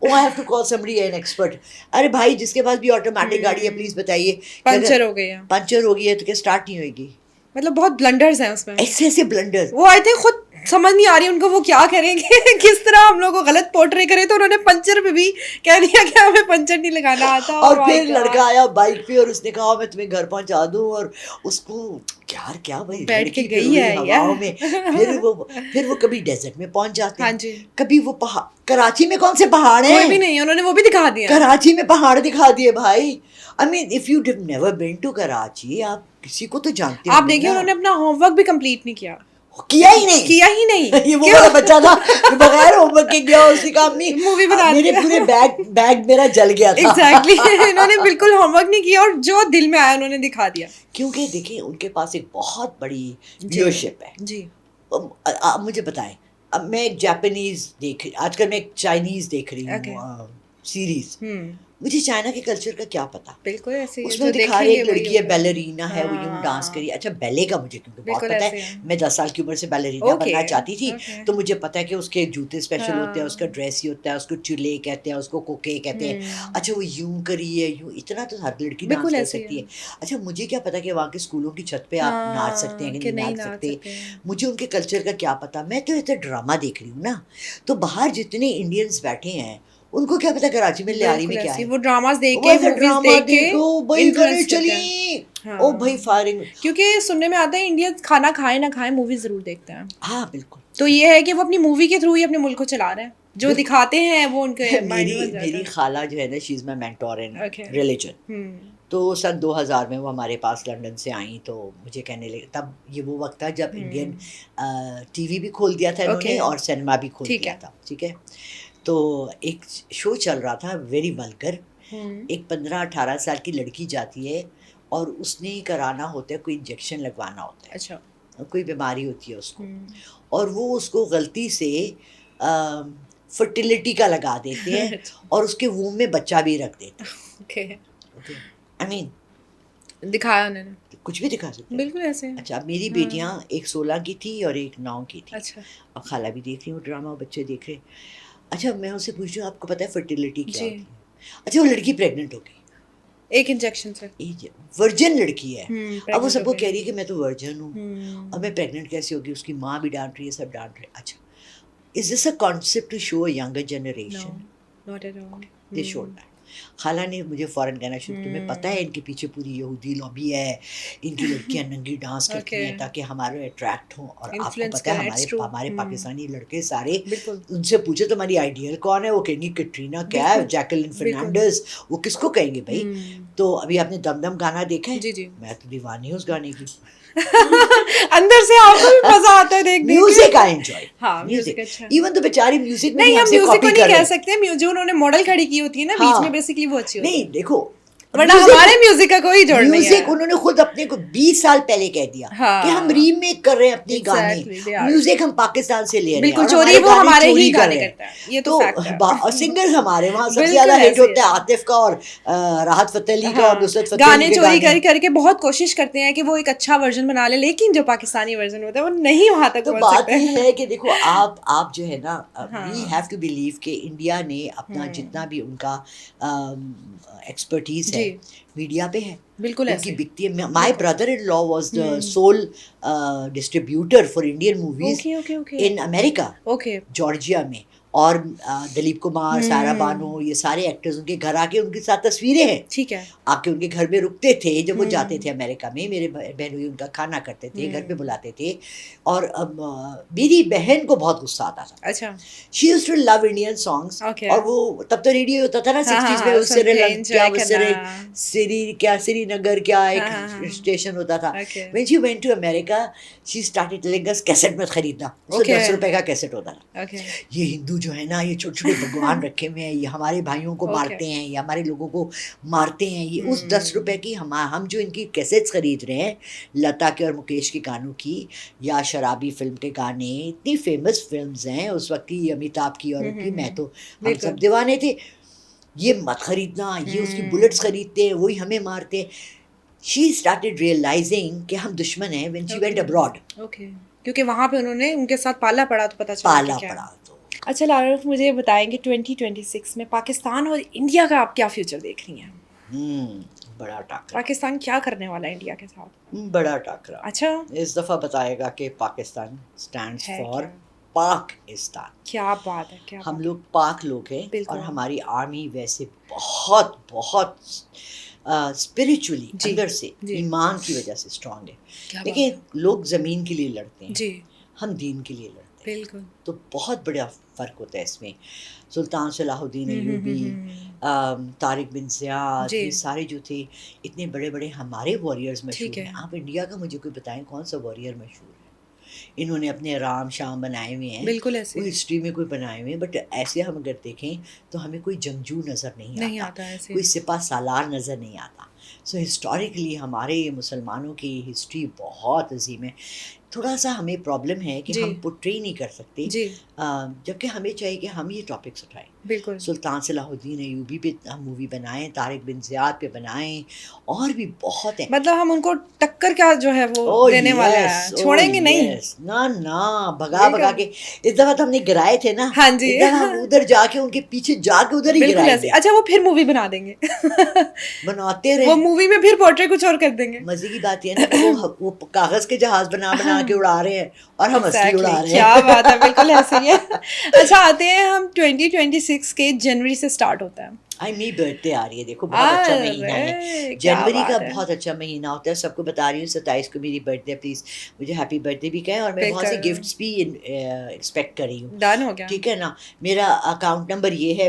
Oh I have to call somebody an expert. अरे भाई जिसके पास भी ऑटोमेटिक गाड़ी है प्लीज बताइए कि अगर
पंचर हो गई है,
पंचर हो गई है तो क्या स्टार्ट नहीं होगी?
मतलब बहुत ब्लंडर्स हैं उसमें।
ऐसे ऐसे ब्लंडर।
वो आई थिंक खुद समझ नहीं आ रही उनको वो क्या करेंगे किस तरह हम लोग को गलत पोर्ट्रे करे, तो उन्होंने पंचर पे भी कह दिया कि हमें पंचर नहीं लगाना आता।
और
Oh my
फिर
God.
लड़का आया बाइक पे और उसने कहा मैं तुम्हें घर पहुंचा दूं, और उसको यार क्या भाई
बैठ के
लड़की पे
गई
उड़ी
है
हवाओं में। फिर वो कभी डेजर्ट में पहुंच जाते
हाँ
हैं,
जी।
कभी वो पहाड़, कराची में कौन से पहाड़
कोई भी
हैं?
नहीं है, उन्होंने वो भी दिखा दिया।
कराची में पहाड़ दिखा दिए भाई। I mean if you have never been to Karachi, आप किसी को तो जानते हो।
आप देखिए उन्होंने अपना होमवर्क भी कंप्लीट नहीं किया,
किया ही नहीं।
किया ही नहीं।
ये वो वाला बच्चा था जो बगैर होमवर्क के गया, उसने कहा अम्मी
मूवी बना
मेरे
दिया।
पूरे बैग मेरा जल गया था।
एग्जैक्टली इन्होंने बिल्कुल होमवर्क नहीं किया और जो दिल में आया उन्होंने दिखा दिया।
क्योंकि देखिए उनके पास एक बहुत बड़ी व्यूअरशिप है
जी।
आप मुझे बताएं, अब मैं एक जापानीज आजकल मैं एक चाइनीज देख रही
Okay.
हूँ सीरीज। मुझे चाइना के कल्चर का क्या पता।
बिल्कुल ऐसे ही है,
उसमें
जो
दिखा रहे एक
देखेंगे
लड़की
वही
है
होगा।
बैलरीना है, वो यूं
हाँ।
डांस करी। अच्छा बैले का मुझे क्योंकि बहुत
बिल्कुल
पता
ऐसे
है,
है।
मैं 10 साल की उम्र से बैलरीना
Okay,
बनना चाहती थी।
okay.
तो मुझे पता है कि उसके जूते स्पेशल होते हैं,
हाँ।
उसका ड्रेस ही होता है, उसको चुले कहते हैं, उसको कोके कहते हैं। अच्छा वो यूं करी है, यूं, इतना तो हर लड़की डांस
बिल्कुल
कर
ऐसे ही
सकती
है।
है। अच्छा मुझे क्या पता कि वहाँ के स्कूलों की छत पे आप नाच सकते हैं कि नहीं नाच सकते।
हैं।
मुझे उनके कल्चर का क्या पता, मैं तो इतना ड्रामा देख रही हूँ ना। तो बाहर जितने इंडियंस बैठे हैं उनको क्या पता कराची में लियारी में
बिल्कुल
क्या
ऐसे
है।
ही, वो ड्रामास देख
वो
के
ऐसा
मूवीज
ड्रामा
देख के
देखो भाई
influence
करे
करते हैं।
चली
हाँ।
ओ भाई फायरिंग।
क्योंकि सुनने में आता है इंडियन खाना खाए ना खाए मूवी जरूर देखते हैं,
हाँ बिल्कुल।
तो ये है कि वो अपनी मूवी के थ्रू ही अपने मुल्क को चला रहे हैं, जो दिखाते हैं वो उनके माइंड में बन जाता
मेरी
है।
खाला जो है ना, she is my mentor in
Okay.
Religion. तो सन 2000 में वो हमारे पास लंदन से आई, तो मुझे कहने लगे, तब ये वो वक्त था जब इंडियन टीवी भी खोल दिया था इन्होंने
Okay.
और सिनेमा भी खोल
ठीक
दिया
है।
था। ठीक है, तो एक शो चल रहा था वेरी वल्गर। एक 15-18 साल की लड़की जाती है और उसने कराना होता है, कोई इंजेक्शन लगवाना होता है,
अच्छा।
कोई बीमारी होती है उसको, और वो उसको गलती से फर्टिलिटी का लगा देते हैं और उसके वूम में बच्चा भी रख देते
ओके।
हैं। आई मीन
दिखाया उन्होंने,
कुछ भी दिखा सकते हैं।
बिल्कुल ऐसे है।
अच्छा मेरी बेटियां एक 16 की थी और एक 9 की थी।
अच्छा
और खाला भी देख रही हूँ ड्रामा, बच्चे देख रहे। अच्छा मैं उनसे पूछ रही हूँ आपको पता है फर्टिलिटी क्या
जी।
होती है? अच्छा वो लड़की प्रेग्नेंट हो गई,
एक इंजेक्शन से।
वर्जन लड़की है। अब वो
pregnant
सबको
हो गई।
कह रही है कि मैं तो वर्जन हूँ, अब मैं प्रेग्नेंट कैसे होगी? उसकी माँ भी डांट रही है, सब डांट रहे। अच्छा is this a concept to show younger generation?
No, not at all.
They showed that. खाला ने मुझे फ़ौरन कहना शुरू, तुम्हें पता है इनके पीछे पूरी यहूदी लॉबी है, इनकी लड़कियां नंगी डांस करती हैं
Okay.
ताकि हमारे अट्रैक्ट हों। और आपको
Influence
पता है
करें, it's true.
हमारे पाकिस्तानी लड़के सारे,
बिल्कुल।
उनसे पूछे तुम्हारी आइडियल कौन है, वो कहेंगी कैटरीना कैफ,
बिल्कुल,
जैकलिन
बिल्कुल।
फर्नांडिस, वो किसको कहेंगे भाई? तो अभी आपने दमदम गाना देखा है?
जी, जी।
मैं तो दीवानी हूँ उस गाने की।
अंदर से आपको भी मजा आता है देखने
म्यूजिक आई एंजॉय।
हाँ, music अच्छा है।
इवन तो बेचारी म्यूजिक में
नहीं,
भी
हम
हमसे
म्यूजिक को
कॉपी
नहीं
कर
कह
रहे।
सकते, म्यूजिक उन्होंने मॉडल खड़ी की होती है ना बीच
हाँ।
में, बेसिकली वो अच्छी होती है।
नहीं देखो,
वरना
music-
हमारे म्यूजिक का कोई जोड़ नहीं
म्यूजिक
है।
उन्होंने खुद अपने को 20 साल पहले कह दिया
हाँ।
कि हम रीमेक कर रहे हैं अपनी
Exactly, they
गाने।
are.
म्यूजिक हम पाकिस्तान से ले रहे हैं
बिल्कुल
और
चोरी, वो
गाने
हमारे
चोरी
ही
कर
गाने
रहे हैं।
करता है, ये तो
तो
फैक्ट है।
सिंगर्स हमारे वहाँ सबसे
बिल्कुल
ज्यादा हिट
ऐसे
होता है
है।
आतिफ का और राहत फतेह अली का और नुसरत फतेह
गाने
अली के
चोरी
गाने।
करके बहुत कोशिश करते हैं कि वो एक अच्छा वर्जन बना ले, लेकिन जो पाकिस्तानी वर्जन होता है वो नहीं वहां तक
तो
पहुंच
बात
सकता
ये है कि देखो आप जो है ना,
हाँ।
वी हैव टू बिलीव कि इंडिया ने अपना जितना भी उनका एक्सपर्टीज है
जी।
मीडिया पे है,
बिल्कुल
उनकी
ऐसे।
बिकती है। My brother in law was the soul distributor for Indian movies
okay okay okay
in America,
okay.
Georgia में। और दिलीप कुमार, सारा बानो, ये सारे एक्टर्स उनके घर आके उनके साथ तस्वीरें हैं,
ठीक है।
आके उनके घर में रुकते थे जब वो जाते थे अमेरिका में। मेरे बहन हुई उनका खाना करते थे, घर पे बुलाते थे। और मेरी बहन को बहुत गुस्सा आता था।
अच्छा
she used to love Indian songs.
Okay.
और वो तब तो रेडियो होता था ना
हाँ,
60s में,
हाँ,
उससे
सुन के
क्या
enjoy
उससे
करना।
श्रीनगर क्या
हाँ,
एक
हाँ।
स्टेशन होता था।
Okay.
When she went to America she started telling us cassette मत खरीदना, उससे
Okay.
10 रुपए का कैसेट होता था।
ओके।
ये हिंदू जो है ना ये छोटे छोटे भगवान रखे हुए हैं, ये हमारे भाइयों को
Okay.
मारते हैं, ये हमारे लोगों को मारते हैं, ये उस 10 रुपए की हम जो इनकी कैसेट्स खरीद रहे हैं, लता के और मुकेश के गानों की, या शराबी फिल्म के गाने, इतनी फेमस फिल्म्स हैं उस वक्त की, अमिताभ की और उनकी, मैं तो हम
बिल्कुल।
सब दीवाने थे, ये मत खरीदना, ये उसकी बुलेट्स खरीदते हैं, वही हमें मारते हैं। शी स्टार्टेड रियलाइजिंग कि हम दुश्मन हैं when she went abroad,
okay, क्योंकि वहाँ पे उन्होंने उनके साथ पाला पड़ा तो पता चला
पाला
कि क्या है।
पड़ा तो।
अच्छा लारा, मुझे ये बताएंगे 2026 में पाकिस्तान और इंडिया का आप क्या फ्यूचर देख रही हैं?
बड़ा टाकरा,
पाकिस्तान क्या करने वाला है इंडिया के साथ?
बड़ा टाकरा।
अच्छा,
इस दफा बताएगा कि पाकिस्तान स्टैंड्स
है
फॉर
क्या?
पाकिस्तान।
क्या बात है, क्या
हम
बात
लोग पाक लोग हैं,
बिल्कुल।
और हमारी आर्मी वैसे बहुत बहुत स्पिरिचुअली
जी,
अंदर से
जी।
ईमान की वजह से स्ट्रांग है।
क्या बात
देखिए, लोग ज़मीन के लिए लड़ते हैं,
जी,
हम दीन के लिए लड़ते हैं,
बिल्कुल।
तो बहुत बड़ा फ़र्क होता है इसमें। Sultan Salahuddin Ayyubi, Tariq bin Ziyad,
जी।
ये सारे जो थे, इतने बड़े बड़े हमारे वॉरियर्स मशहूर
ठीक है।
हैं। आप इंडिया का मुझे कोई बताएं कौन सा वॉरियर मशहूर है? इन्होंने अपने राम शाम बनाए हुए हैं,
बिल्कुल ऐसे
वो हिस्ट्री में कोई बनाए हुए हैं, बट ऐसे हम अगर देखें तो हमें कोई जंगजू नज़र
नहीं
आता,
आता ऐसे।
कोई सिपा सालार नज़र नहीं आता। सो हिस्टोरिकली हमारे मुसलमानों की हिस्ट्री बहुत अजीम है। थोड़ा सा हमें प्रॉब्लम है कि
जी।
हम पोर्ट्रे नहीं कर सकते,
जी,
जबकि हमें चाहिए कि हम ये टॉपिक्स उठाएं।
बिल्कुल।
सुल्तान सलाहुद्दीन अय्यूबी पे हम मूवी बनाएं, तारिक बिन ज़ियाद पे बनाएं, और भी बहुत हैं।
मतलब हम उनको टक्कर क्या जो है वो
ओह
देने वाले हैं,
यस,
छोड़ेंगे नहीं।
ना ना, भगा भगा के। इस दफा तो हमने गिराए थे ना,
हाँ जी।
इस दफा हम उधर जाके उनके पीछे जाके उधर ही
बिल्कुल ऐसे।
गिराएंगे।
अच्छा, वो फिर मूवी बना देंगे।
बनाते
वो
रहे।
मूवी में फिर पोर्ट्रेट कुछ और कर देंगे।
मजे की बात यह है ना कि वो कागज के जहाज बना बना के उड़ा रहे हैं, और हम असली
Exactly,
उड़ा रहे
क्या
हैं।
बात है, बिल्कुल ऐसे ही है। अच्छा, आते हैं हम 2026 के जनवरी से स्टार्ट होता है।
आई मेरी बर्थडे आ रही है, देखो बहुत अच्छा महीना है।
अरे क्या
जनवरी का
बात है।
बहुत अच्छा महीना होता है, सबको बता रही हूँ। 27 को मेरी बर्थडे, प्लीज़ मुझे हैप्पी बर्थडे भी कहें, और मैं बहुत से
बिल्कुल।
गिफ्ट्स भी एक्सपेक्ट कर रही हूँ।
डन हो गया।
ठीक है ना? मेरा अकाउंट नंबर ये है,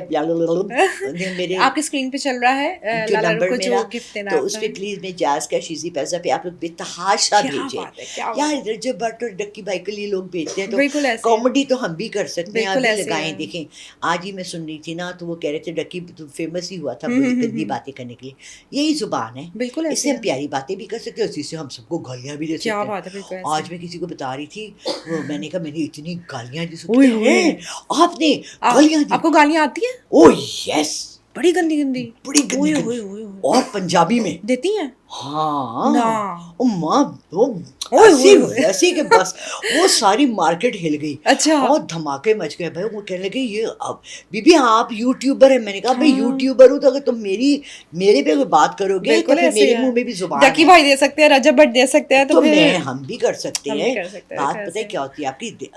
मेरे
आपके स्क्रीन पे चल रहा है
जो
लाला
नंबर
को
मेरा,
जो गिफ्ट देना
तो
है
उस पर
आपने।
प्लीज़ मैं जायज़ कैश इजी पैसा पे आप लोग बेतहाशा
क्या
भेजें।
बात है, क्या बात
यार
है।
इधर जब बट और डक्की भाई के लिए लोग भेजते हैं, तो
बिल्कुल ऐसे है।
कॉमेडी तो हम भी कर सकते हैं,
बिल्कुल
अभी
ऐसे
लगाएं।
है।
देखें, आज ही मैं सुन रही थी ना, तो वो कह रहे थे डक्की तो फेमस ही हुआ था गंदी बातें करने के लिए। यही जुबान है,
बिल्कुल ऐसे
इससे हम
है।
प्यारी बातें भी कर सकते हैं, उसी से हम सबको गालियाँ भी दे सकते
क्या
हैं।
बात है, बिल्कुल ऐसे
आज मैं किसी को बता रही थी, वो मैंने कहा मैंने इतनी गालियाँ दी,
ओए
उसको
होए।
आपने गालियाँ दी?
आपको गालियाँ आती हैं?
ओह यस,
बड़ी गंदी गंदी।
बड़ी गंदी
ओए
गंदी,
ओए ओए ओए।
और पंजाबी में।
देती हैं?
हाँ,
ना।
ओ माँ, वो
ओए
ऐसी
होए होए।
वैसी कि बस वो सारी मार्केट हिल गई,
अच्छा।
और धमाके मच गए भाई। वो कहने लगे ये अब बीबी आप यूट्यूबर है। मैंने कहा भाई
हाँ।
यूट्यूबर हूँ, तो अगर तुम मेरे पे कोई बात करोगे तो
बिल्कुल
फिर
ऐसे
मेरे
है।
मुंह में भी जुबान
डकी
है,
भाई दे सकते हैं, रजब भट्ट दे सकते हैं, तो
तो
फिर
हम भी कर सकते
हम भी
हैं।
कर सकते हैं।
बात पता है
कैसे?
क्या होती है आपकी?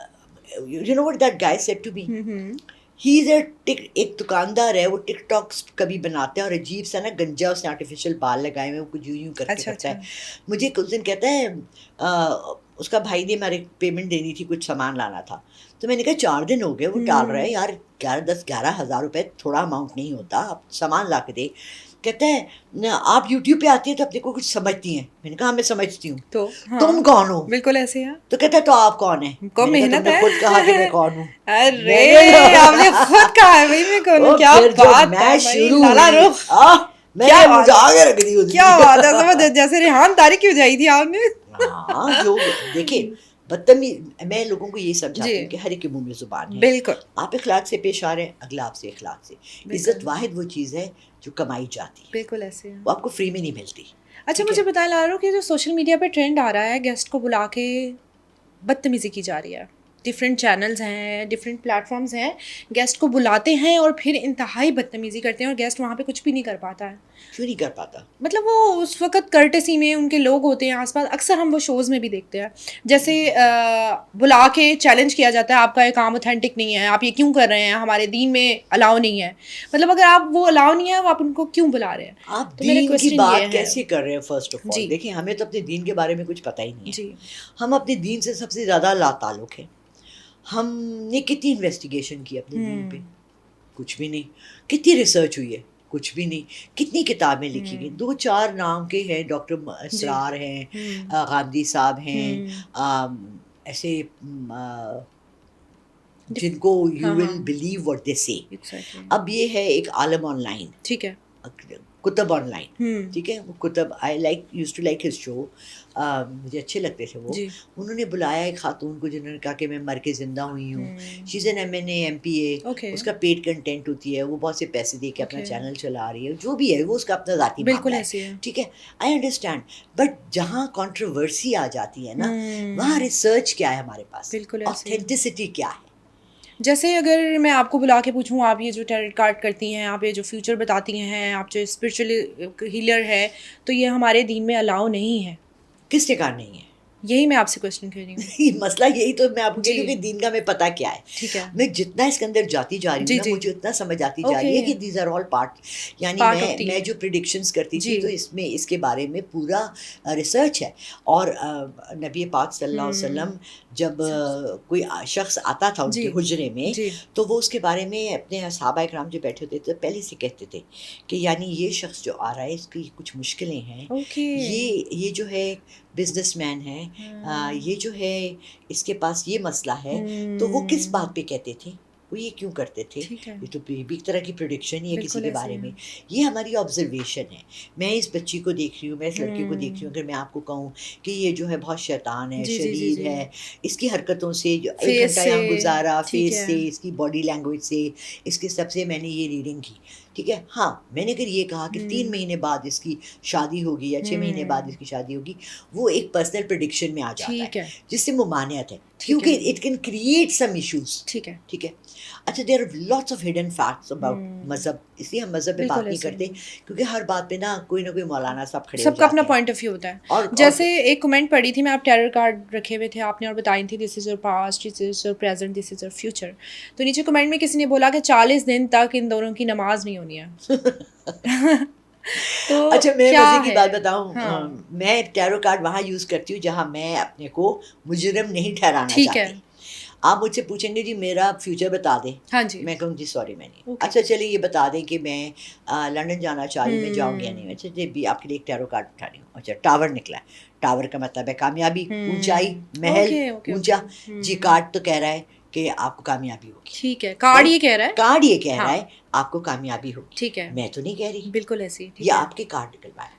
You know what that guy said to me,
hmm.
He is एक दुकानदार है, वो टिकटॉक कभी बनाता है, और अजीब सा ना गंजा उसने आर्टिफिशियल बाल लगाए हुए, वो कुछ यूं यूं करके
अच्छा,
करता है।
अच्छा।
मुझे उस दिन कहता है उसका भाई ने मेरे पेमेंट देनी थी, कुछ सामान लाना था, तो मैंने कहा 4 दिन हो गए वो टाल रहा है यार, 11,000 रुपए थोड़ा अमाउंट नहीं होता, आप सामान ला के दे। कहता है आप यूट्यूब पे आती है तो अपने को कुछ समझती हैं। मैंने कहा मैं समझती हूँ,
तो हाँ,
तुम कौन हो?
बिल्कुल ऐसे है।
तो कहता है तो आप कौन है?
को
मैंने कहा
मेहनत
तुमने
है।
खुद कहा कि मैं कौन हूँ।
अरे आपने खुद कहा है भाई, मैं कौन हूँ?
और
क्या
फिर जब
बात
मैं
है भाई,
शुरू
लाला
हुई,
रुख।
मैंने
क्या बात
मुझे
है।
आगे रख दी उसकी।
क्या बात है, समझ जैसे रेहान तारी क्यों जाई थी आपने।
हाँ, जो देखिए बदतमीज, मैं लोगों को ये समझाती
जी।
हूँ कि हर एक के मुंह में जुबान है।
बिल्कुल
आप इखलाक से पेश आ रहे हैं, अगला आपसे इखलाक से। इज्जत वाहिद वो चीज़ है जो कमाई जाती है,
बिल्कुल ऐसे है।
वो आपको फ्री में नहीं मिलती।
अच्छा,
ठीक
मुझे
है?
बताएं लारो कि जो सोशल मीडिया पे ट्रेंड आ रहा है, गेस्ट को बुला के बदतमीजी की जा रही है। डिफरेंट चैनल्स हैं, डिफरेंट प्लेटफॉर्म्स हैं, गेस्ट को बुलाते हैं और फिर इंतहाई बदतमीजी करते हैं, और गेस्ट वहाँ पे कुछ भी नहीं कर पाता है।
क्यों नहीं कर पाता?
मतलब वो उस वक्त कर्टेसी में उनके लोग होते हैं आसपास, अक्सर हम वो शोज़ में भी देखते हैं, जैसे बुला के चैलेंज किया जाता है, आपका ये काम ऑथेंटिक नहीं है, आप ये क्यों कर रहे हैं, हमारे दीन में अलाउ नहीं है। मतलब अगर आप वो अलाउ नहीं है, आप उनको क्यों बुला रहे हैं?
आप
तो मेरा
दीन की
क्वेश्चन ये
बात
है।
कैसे कर रहे हैं? फर्स्ट ऑफ ऑल
जी।
देखिए, हमें तो अपने दीन के बारे में कुछ पता ही नहीं है।
जी।
हम अपने दीन से सबसे ज़्यादा लाताल्लुक है। हमने कितनी इन्वेस्टिगेशन की अपने दीन पे? कुछ भी नहीं। कितनी रिसर्च हुई है? कुछ भी नहीं। कितनी किताबें लिखी गई? 2-4 नाम के हैं, डॉक्टर असरार हैं, गांधी साहब हैं, ऐसे जिनको यू
हाँ,
विल
हाँ।
बिलीव व्हाट दे से।
एग्जैक्टली।
अब ये है एक आलम ऑनलाइन,
ठीक है।
Qutub online,
hmm.
ठीक है, वो Qutub I like used to like his show, मुझे अच्छे लगते थे वो।
जी।
उन्होंने बुलाया एक खातून को जिन्होंने कहा कि मैं मर के ज़िंदा हुई हूँ, she is an MNA MPA,
okay.
उसका पेड कंटेंट होती है, वो बहुत से पैसे दे के अपना
Okay.
चैनल चला रही है, जो भी है वो उसका अपना ज़ाती
बिल्कुल
मामला
ऐसी
है,
है।
ठीक है, आई अंडरस्टैंड। बट जहाँ कंट्रोवर्सी आ जाती है ना, वहाँ
हम्म।
रिसर्च क्या है हमारे पास,
बिल्कुल ऐसी है।
ऑथेंटिसिटी क्या है।
जैसे अगर मैं आपको बुला के पूछूं, आप ये जो टैरोट कार्ड करती हैं, आप ये जो फ्यूचर बताती हैं, आप जो स्पिरिचुअल हीलर है, तो ये हमारे दीन में अलाउ नहीं है।
किसके कारण नहीं है?
यही मैं आपसे क्वेश्चन कर रही हूँ।
ये मसला यही तो मैं आपको कह रही हूँ
जी।
कि दीन का मैं पता क्या है।
ठीक है।
मैं जितना इसके अंदर जाती जा रही हूँ
जी
ना,
जी।
मुझे उतना समझ आती जा
ओके।
रही है कि दीज आर ऑल पार्ट, यानी
पार्ट ऑफ
मैं
दीन।
जो प्रिडिक्शंस करती
जी।
थी तो इसमें इसके बारे में पूरा रिसर्च है। और नबी पाक सल्लल्लाहु अलैहि वसल्लम जब कोई शख्स आता था उनके
जी
हुजरे में,
जी।
तो वो उसके बारे में अपने असहाबा इकराम जो बैठे होते थे तो पहले से कहते थे कि यानी ये शख्स जो आ रहा है इसकी कुछ मुश्किलें हैं,
ओके।
ये जो है बिजनेसमैन है, ये जो है इसके पास ये मसला है। तो वो किस बात पे कहते थे, वो ये क्यों करते थे?
ठीक है।
ये तो भी एक तरह की प्रिडिक्शन ही है किसी
बिल्कुल
के
ऐसे
बारे
है।
में। ये हमारी ऑब्जर्वेशन है। मैं इस बच्ची को देख रही हूँ, मैं इस लड़के को देख रही हूँ, अगर मैं आपको कहूँ कि ये जो है बहुत शैतान है,
जी जी जी
शरीर
जी।
है, इसकी हरकतों से जो 1
फेस
घंटा
से।
यहाँ गुजारा,
ठीक
फेस
है।
से, इसकी बॉडी लैंग्वेज से, इसके सबसे मैंने ये रीडिंग की, ठीक है। हाँ, मैंने अगर ये कहा कि 3 महीने बाद इसकी शादी होगी या 6 महीने बाद इसकी शादी होगी, वो एक पर्सनल प्रिडिक्शन में आ जाता है,
ठीक है।
जिससे मुमानियत है,
ठीक
क्योंकि
है।
It can create some issues,
ठीक है।
ठीक है। अच्छा, there are lots of hidden facts about मज़हब, इसलिए हम मज़हब पे
बिल्कुल
बात नहीं
ऐसे
करते,
है।
क्योंकि हर बात पे ना कोई मौलाना साहब खड़े हो
सबका अपना
जाते हैं।
पॉइंट ऑफ व्यू होता है।
और
जैसे एक कमेंट पढ़ी थी मैं, आप टैरो कार्ड रखे हुए थे आपने और बताई थी this is your past, this is your present, this is your future. तो नीचे कमेंट में किसी ने बोला कि 40 दिन तक इन दोनों की नमाज नहीं होनी है। तो
अच्छा, मैं
क्या
मज़े की
है?
बात बताऊँ,
हाँ।
मैं टैरो कार्ड वहाँ यूज़ करती हूँ जहाँ मैं अपने को मुजरिम नहीं ठहराना
ठीक है।
चाहती। आप मुझसे पूछेंगे जी मेरा फ्यूचर बता दें,
हाँ जी।
मैं कहूँगी जी सॉरी मैं नहीं।
ओके।
अच्छा चलिए ये बता दें कि मैं लंदन जाना चाह रही हूँ, मैं जाऊँगी या नहीं।
हम्म।
अच्छा जी, भी आपके लिए एक टैरो कार्ड उठा रही हूँ। अच्छा, टावर निकला है, टावर का मतलब है कामयाबी, ऊंचाई, महल,
ओके ओके ओके।
ऊंचा। जी, कार्ड तो कह रहा है कि आपको कामयाबी होगी,
ठीक है, कार्ड
राइट?
ये कह रहा है।
कार्ड ये कह रहा
हाँ।
है आपको कामयाबी होगी,
ठीक है।
मैं तो नहीं कह रही।
बिल्कुल ऐसी। ठीक
ये
है।
आपके कार्ड निकलवाए,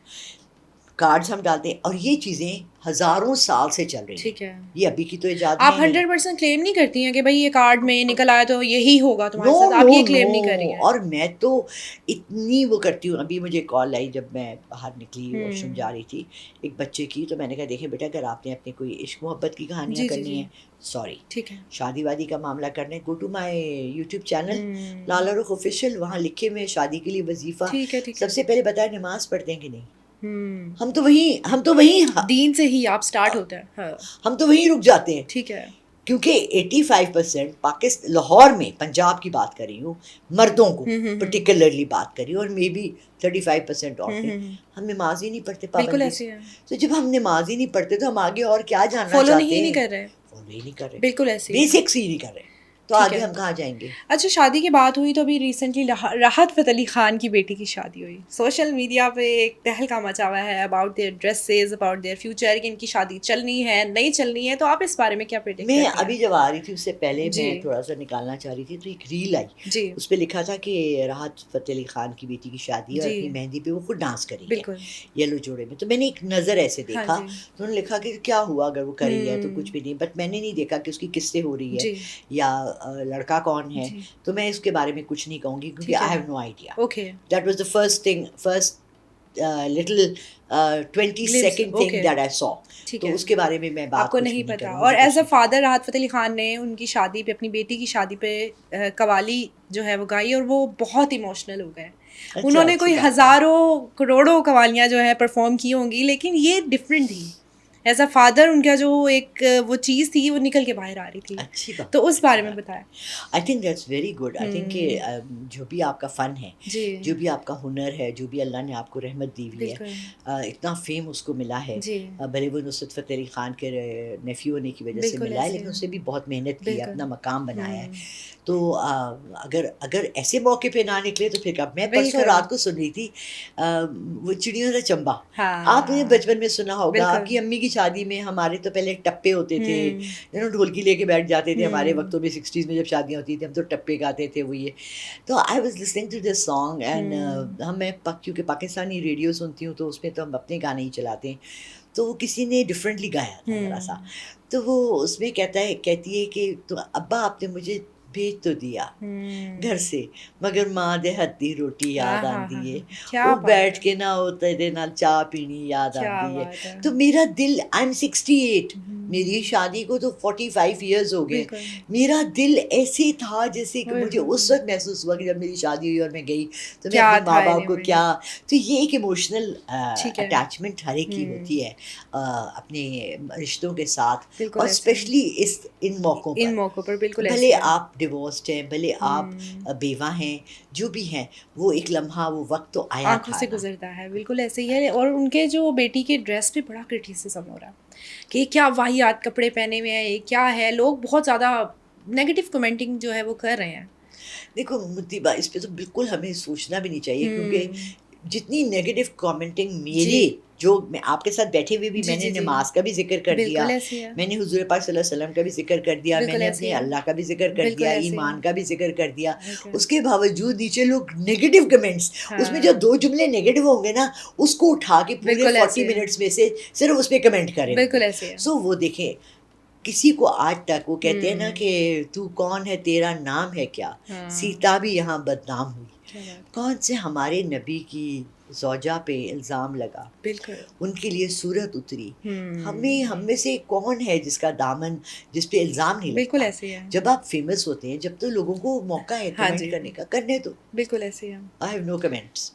कार्ड्स हम डालते हैं, और ये चीज़ें हज़ारों साल से चल रही हैं,
ठीक है।
ये अभी की तो इजाद
आप
नहीं है।
100% क्लेम नहीं करती हैं कि भाई ये कार्ड में निकल आया तो यही होगा तुम्हारे
नो
साथ, आप
नो
ये
नो,
क्लेम नहीं कर रही हैं।
और मैं तो इतनी वो करती हूँ। अभी मुझे कॉल आई जब मैं बाहर निकली वॉशरूम जा रही थी, एक बच्चे की, तो मैंने कहा देखें बेटा, अगर आपने अपनी कोई इश्क मोहब्बत की कहानियाँ
जी जी
करनी
जी।
है, सॉरी,
ठीक है।
शादी वादी का मामला करना है, go to my YouTube channel Lala Rukh official, वहाँ लिखे हुए शादी के लिए वजीफ़ा।
ठीक है। ठीक है।
सबसे पहले बताया नमाज पढ़ते हैं कि नहीं?
हम्म।
हम तो वहीं
दीन से ही आप स्टार्ट होता है। हाँ।
हम तो वहीं रुक जाते हैं,
ठीक है।
क्योंकि 85% पाकिस्तान, लाहौर में, पंजाब की बात कर रही हूँ, मर्दों को पर्टिकुलरली बात करी, और मे बी 35% औरतें, हम नमाज ही नहीं पढ़ते
बिल्कुल
पाबंदी
ऐसे
से।
है।
तो जब हम नमाज ही नहीं पढ़ते तो हम आगे और क्या जानना
फॉलो
चाहते
नहीं
हैं?
कर रहे।
फॉलो ही नहीं कर रहे,
बिल्कुल ऐसे ही है।
बेसिक्स ही नहीं कर रहे, तो
ठीक
आगे
है।
हम कहाँ जाएंगे?
अच्छा, शादी की बात हुई तो अभी रिसेंटली राहत फ़तेह अली खान की बेटी की शादी हुई। सोशल मीडिया पे एक तहलका मचा हुआ है about their dresses, about their future, कि इनकी शादी चलनी है नहीं चलनी है। तो आप इस बारे में क्या प्रेडिक्ट
मैं
करती हैं?
अभी जब आ रही थी उससे पहले
जी
मैं थोड़ा सा निकालना चाह रही थी, तो एक रील आई,
जी
उस पर लिखा था कि राहत फ़तेह अली खान की बेटी की शादी है और
जी।
अपनी मेहंदी पे वो खुद डांस करी है
बिल्कुल।
येलो जोड़े में। तो मैंने एक नज़र ऐसे
हाँ
देखा,
जी।
तो उन्होंने लिखा कि क्या हुआ अगर वो करी है, तो कुछ भी नहीं, बट मैंने नहीं देखा कि उसकी किससे हो रही है
जी
या लड़का कौन है।
जी।
तो मैं इसके बारे में कुछ नहीं कहूँगी, क्योंकि
ठीक
आई
है।
Have no idea.
Okay.
That was the first little 20
glimpse.
Second thing
okay.
That I saw.
ठीक
तो
है।
उसके बारे में मैं बात
आपको
कुछ
नहीं
भी नहीं
पता।
करूँगी,
और
मुझे
एज
कुछ
अ
नहीं
फादर राहत फ़तेह अली खान ने उनकी शादी पे, अपनी बेटी की शादी पे कवाली जो है वो गाई और वो बहुत इमोशनल हो गए।
अच्छा,
उन्होंने
अच्छी
कोई
बात है।
हज़ारों करोड़ों कवालियाँ जो है परफॉर्म की होंगी, लेकिन ये डिफरेंट थी। एज अ फादर उनका जो एक वो चीज़ थी वो निकल के बाहर आ रही थी।
अच्छी बात
तो
है,
उस
अच्छी
बारे में
बात है।
बताएं।
आई think that's very good. I think कि जो भी आपका फ़न है,
जी
जो भी आपका हुनर है, जो भी अल्लाह ने आपको रहमत दी हुई है,
बिल्कुल।
इतना फेम उसको मिला है,
जी
भले वो नुसरत फ़तेह अली ख़ान के नेफ्यू होने की वजह से
बिल्कुल
मिला है,
ऐसे
लेकिन
है।
उसने भी बहुत मेहनत की है,
बिल्कुल।
अपना मकाम बनाया है। तो अगर अगर ऐसे मौके पे ना निकले तो फिर कब? मैं परसों
बिल्कुल।
रात को सुन रही थी वो चिड़ियों का चंबा। आपने
हाँ
बचपन में सुना होगा,
बिल्कुल।
आपकी अम्मी की शादी में हमारे तो पहले टप्पे होते थे, ढोलकी लेके बैठ जाते थे। हमारे वक्तों में 60s में जब शादियाँ होती थी हम तो टप्पे गाते थे, वो ये। तो I was listening to this song and क्योंकि पाकिस्तानी रेडियो सुनती हूँ तो उसमें तो हम अपने गाने ही चलाते हैं, तो वो किसी ने डिफरेंटली गाया था ज़रा सा। तो वो उसमें कहती है कि तो अब्बा आपने मुझे भेज तो दिया घर से, मगर माँ दे हद्दी रोटी याद आती है,
क्या
वो
बात
बैठ
है,
के ना होते दे नाल चाह पीनी याद
क्या
आती है।
बात है।
तो मेरा दिल, आई एम 68, मेरी शादी को तो 45 इयर्स हो गए,
बिल्कुल।
मेरा दिल ऐसे था जैसे कि
ओए
मुझे
होए
उस वक्त महसूस हुआ कि जब मेरी शादी हुई और मैं गई तो मैं
क्या
अपने माँ
था
बाप को
एलिमेंट।
क्या। तो ये एक इमोशनल
ठीक है।
अटैचमेंट हर एक की होती है अपने रिश्तों के साथ,
बिल्कुल
और
ऐसे ही।
स्पेशली इन मौक़ों
इन
पर।
मौकों पर बिल्कुल
भले
ऐसे ही है।
आप डिवोर्स्ड हैं, भले आप बेवा हैं, जो भी हैं, वो एक लम्हा, वो वक्त तो आया
आँखों
था
से
ना।
गुज़रता है, बिल्कुल ऐसे ही है। और उनके जो बेटी के ड्रेस पे बड़ा क्रिटिसिज़्म हो रहा है कि क्या वाहियात कपड़े पहने हुए हैं, ये क्या है? लोग बहुत ज़्यादा नेगेटिव कमेंटिंग जो है वो कर रहे हैं।
देखो मुतीबा, इस पे तो बिल्कुल हमें सोचना भी नहीं चाहिए, क्योंकि
हुँ।
जितनी नेगेटिव कमेंटिंग
जी।
मेरे, जो मैं आपके साथ बैठे हुए भी
जी,
मैंने
जी, जी।
नमाज का भी जिक्र कर दिया,
बिल्कुल ऐसे ही है।
मैंने हुजूर पाक सल्लल्लाहु अलैहि वसल्लम का भी जिक्र कर दिया,
बिल्कुल
मैंने
ऐसे
अपने
ही है।
अल्लाह का भी जिक्र कर
बिल्कुल
दिया,
ऐसे ही
ईमान
है।
का भी जिक्र कर दिया।
ओके।
उसके बावजूद नीचे लोग नेगेटिव कमेंट्स, उसमें जो
हाँ,
2 जुमले नेगेटिव होंगे ना, उसको उठा के पूरे
बिल्कुल
40
ऐसे है।
मिनट्स में से सिर्फ उस पे कमेंट करे
बिल्कुल
होंगे।
ऐसे है।
सो वो देखें, किसी को आज तक वो कहते हैं ना
हुँ।
कि तू कौन है, तेरा नाम है क्या,
हाँ,
सीता भी यहाँ बदनाम हुई।
क्या बात है।
कौन से हमारे नबी की ज़ौजा पे इल्ज़ाम लगा,
बिल्कुल।
उनके लिए सूरत उतरी। हम
हुँ।
में से कौन है जिसका दामन, जिस पे इल्ज़ाम नहीं
बिल्कुल
लगता।
ऐसे ही है।
जब आप फेमस होते हैं, जब तो लोगों को मौका है
हाँ
कमेंट
जी,
करने का, करने दो।
बिल्कुल ऐसे ही है।
I have no comments.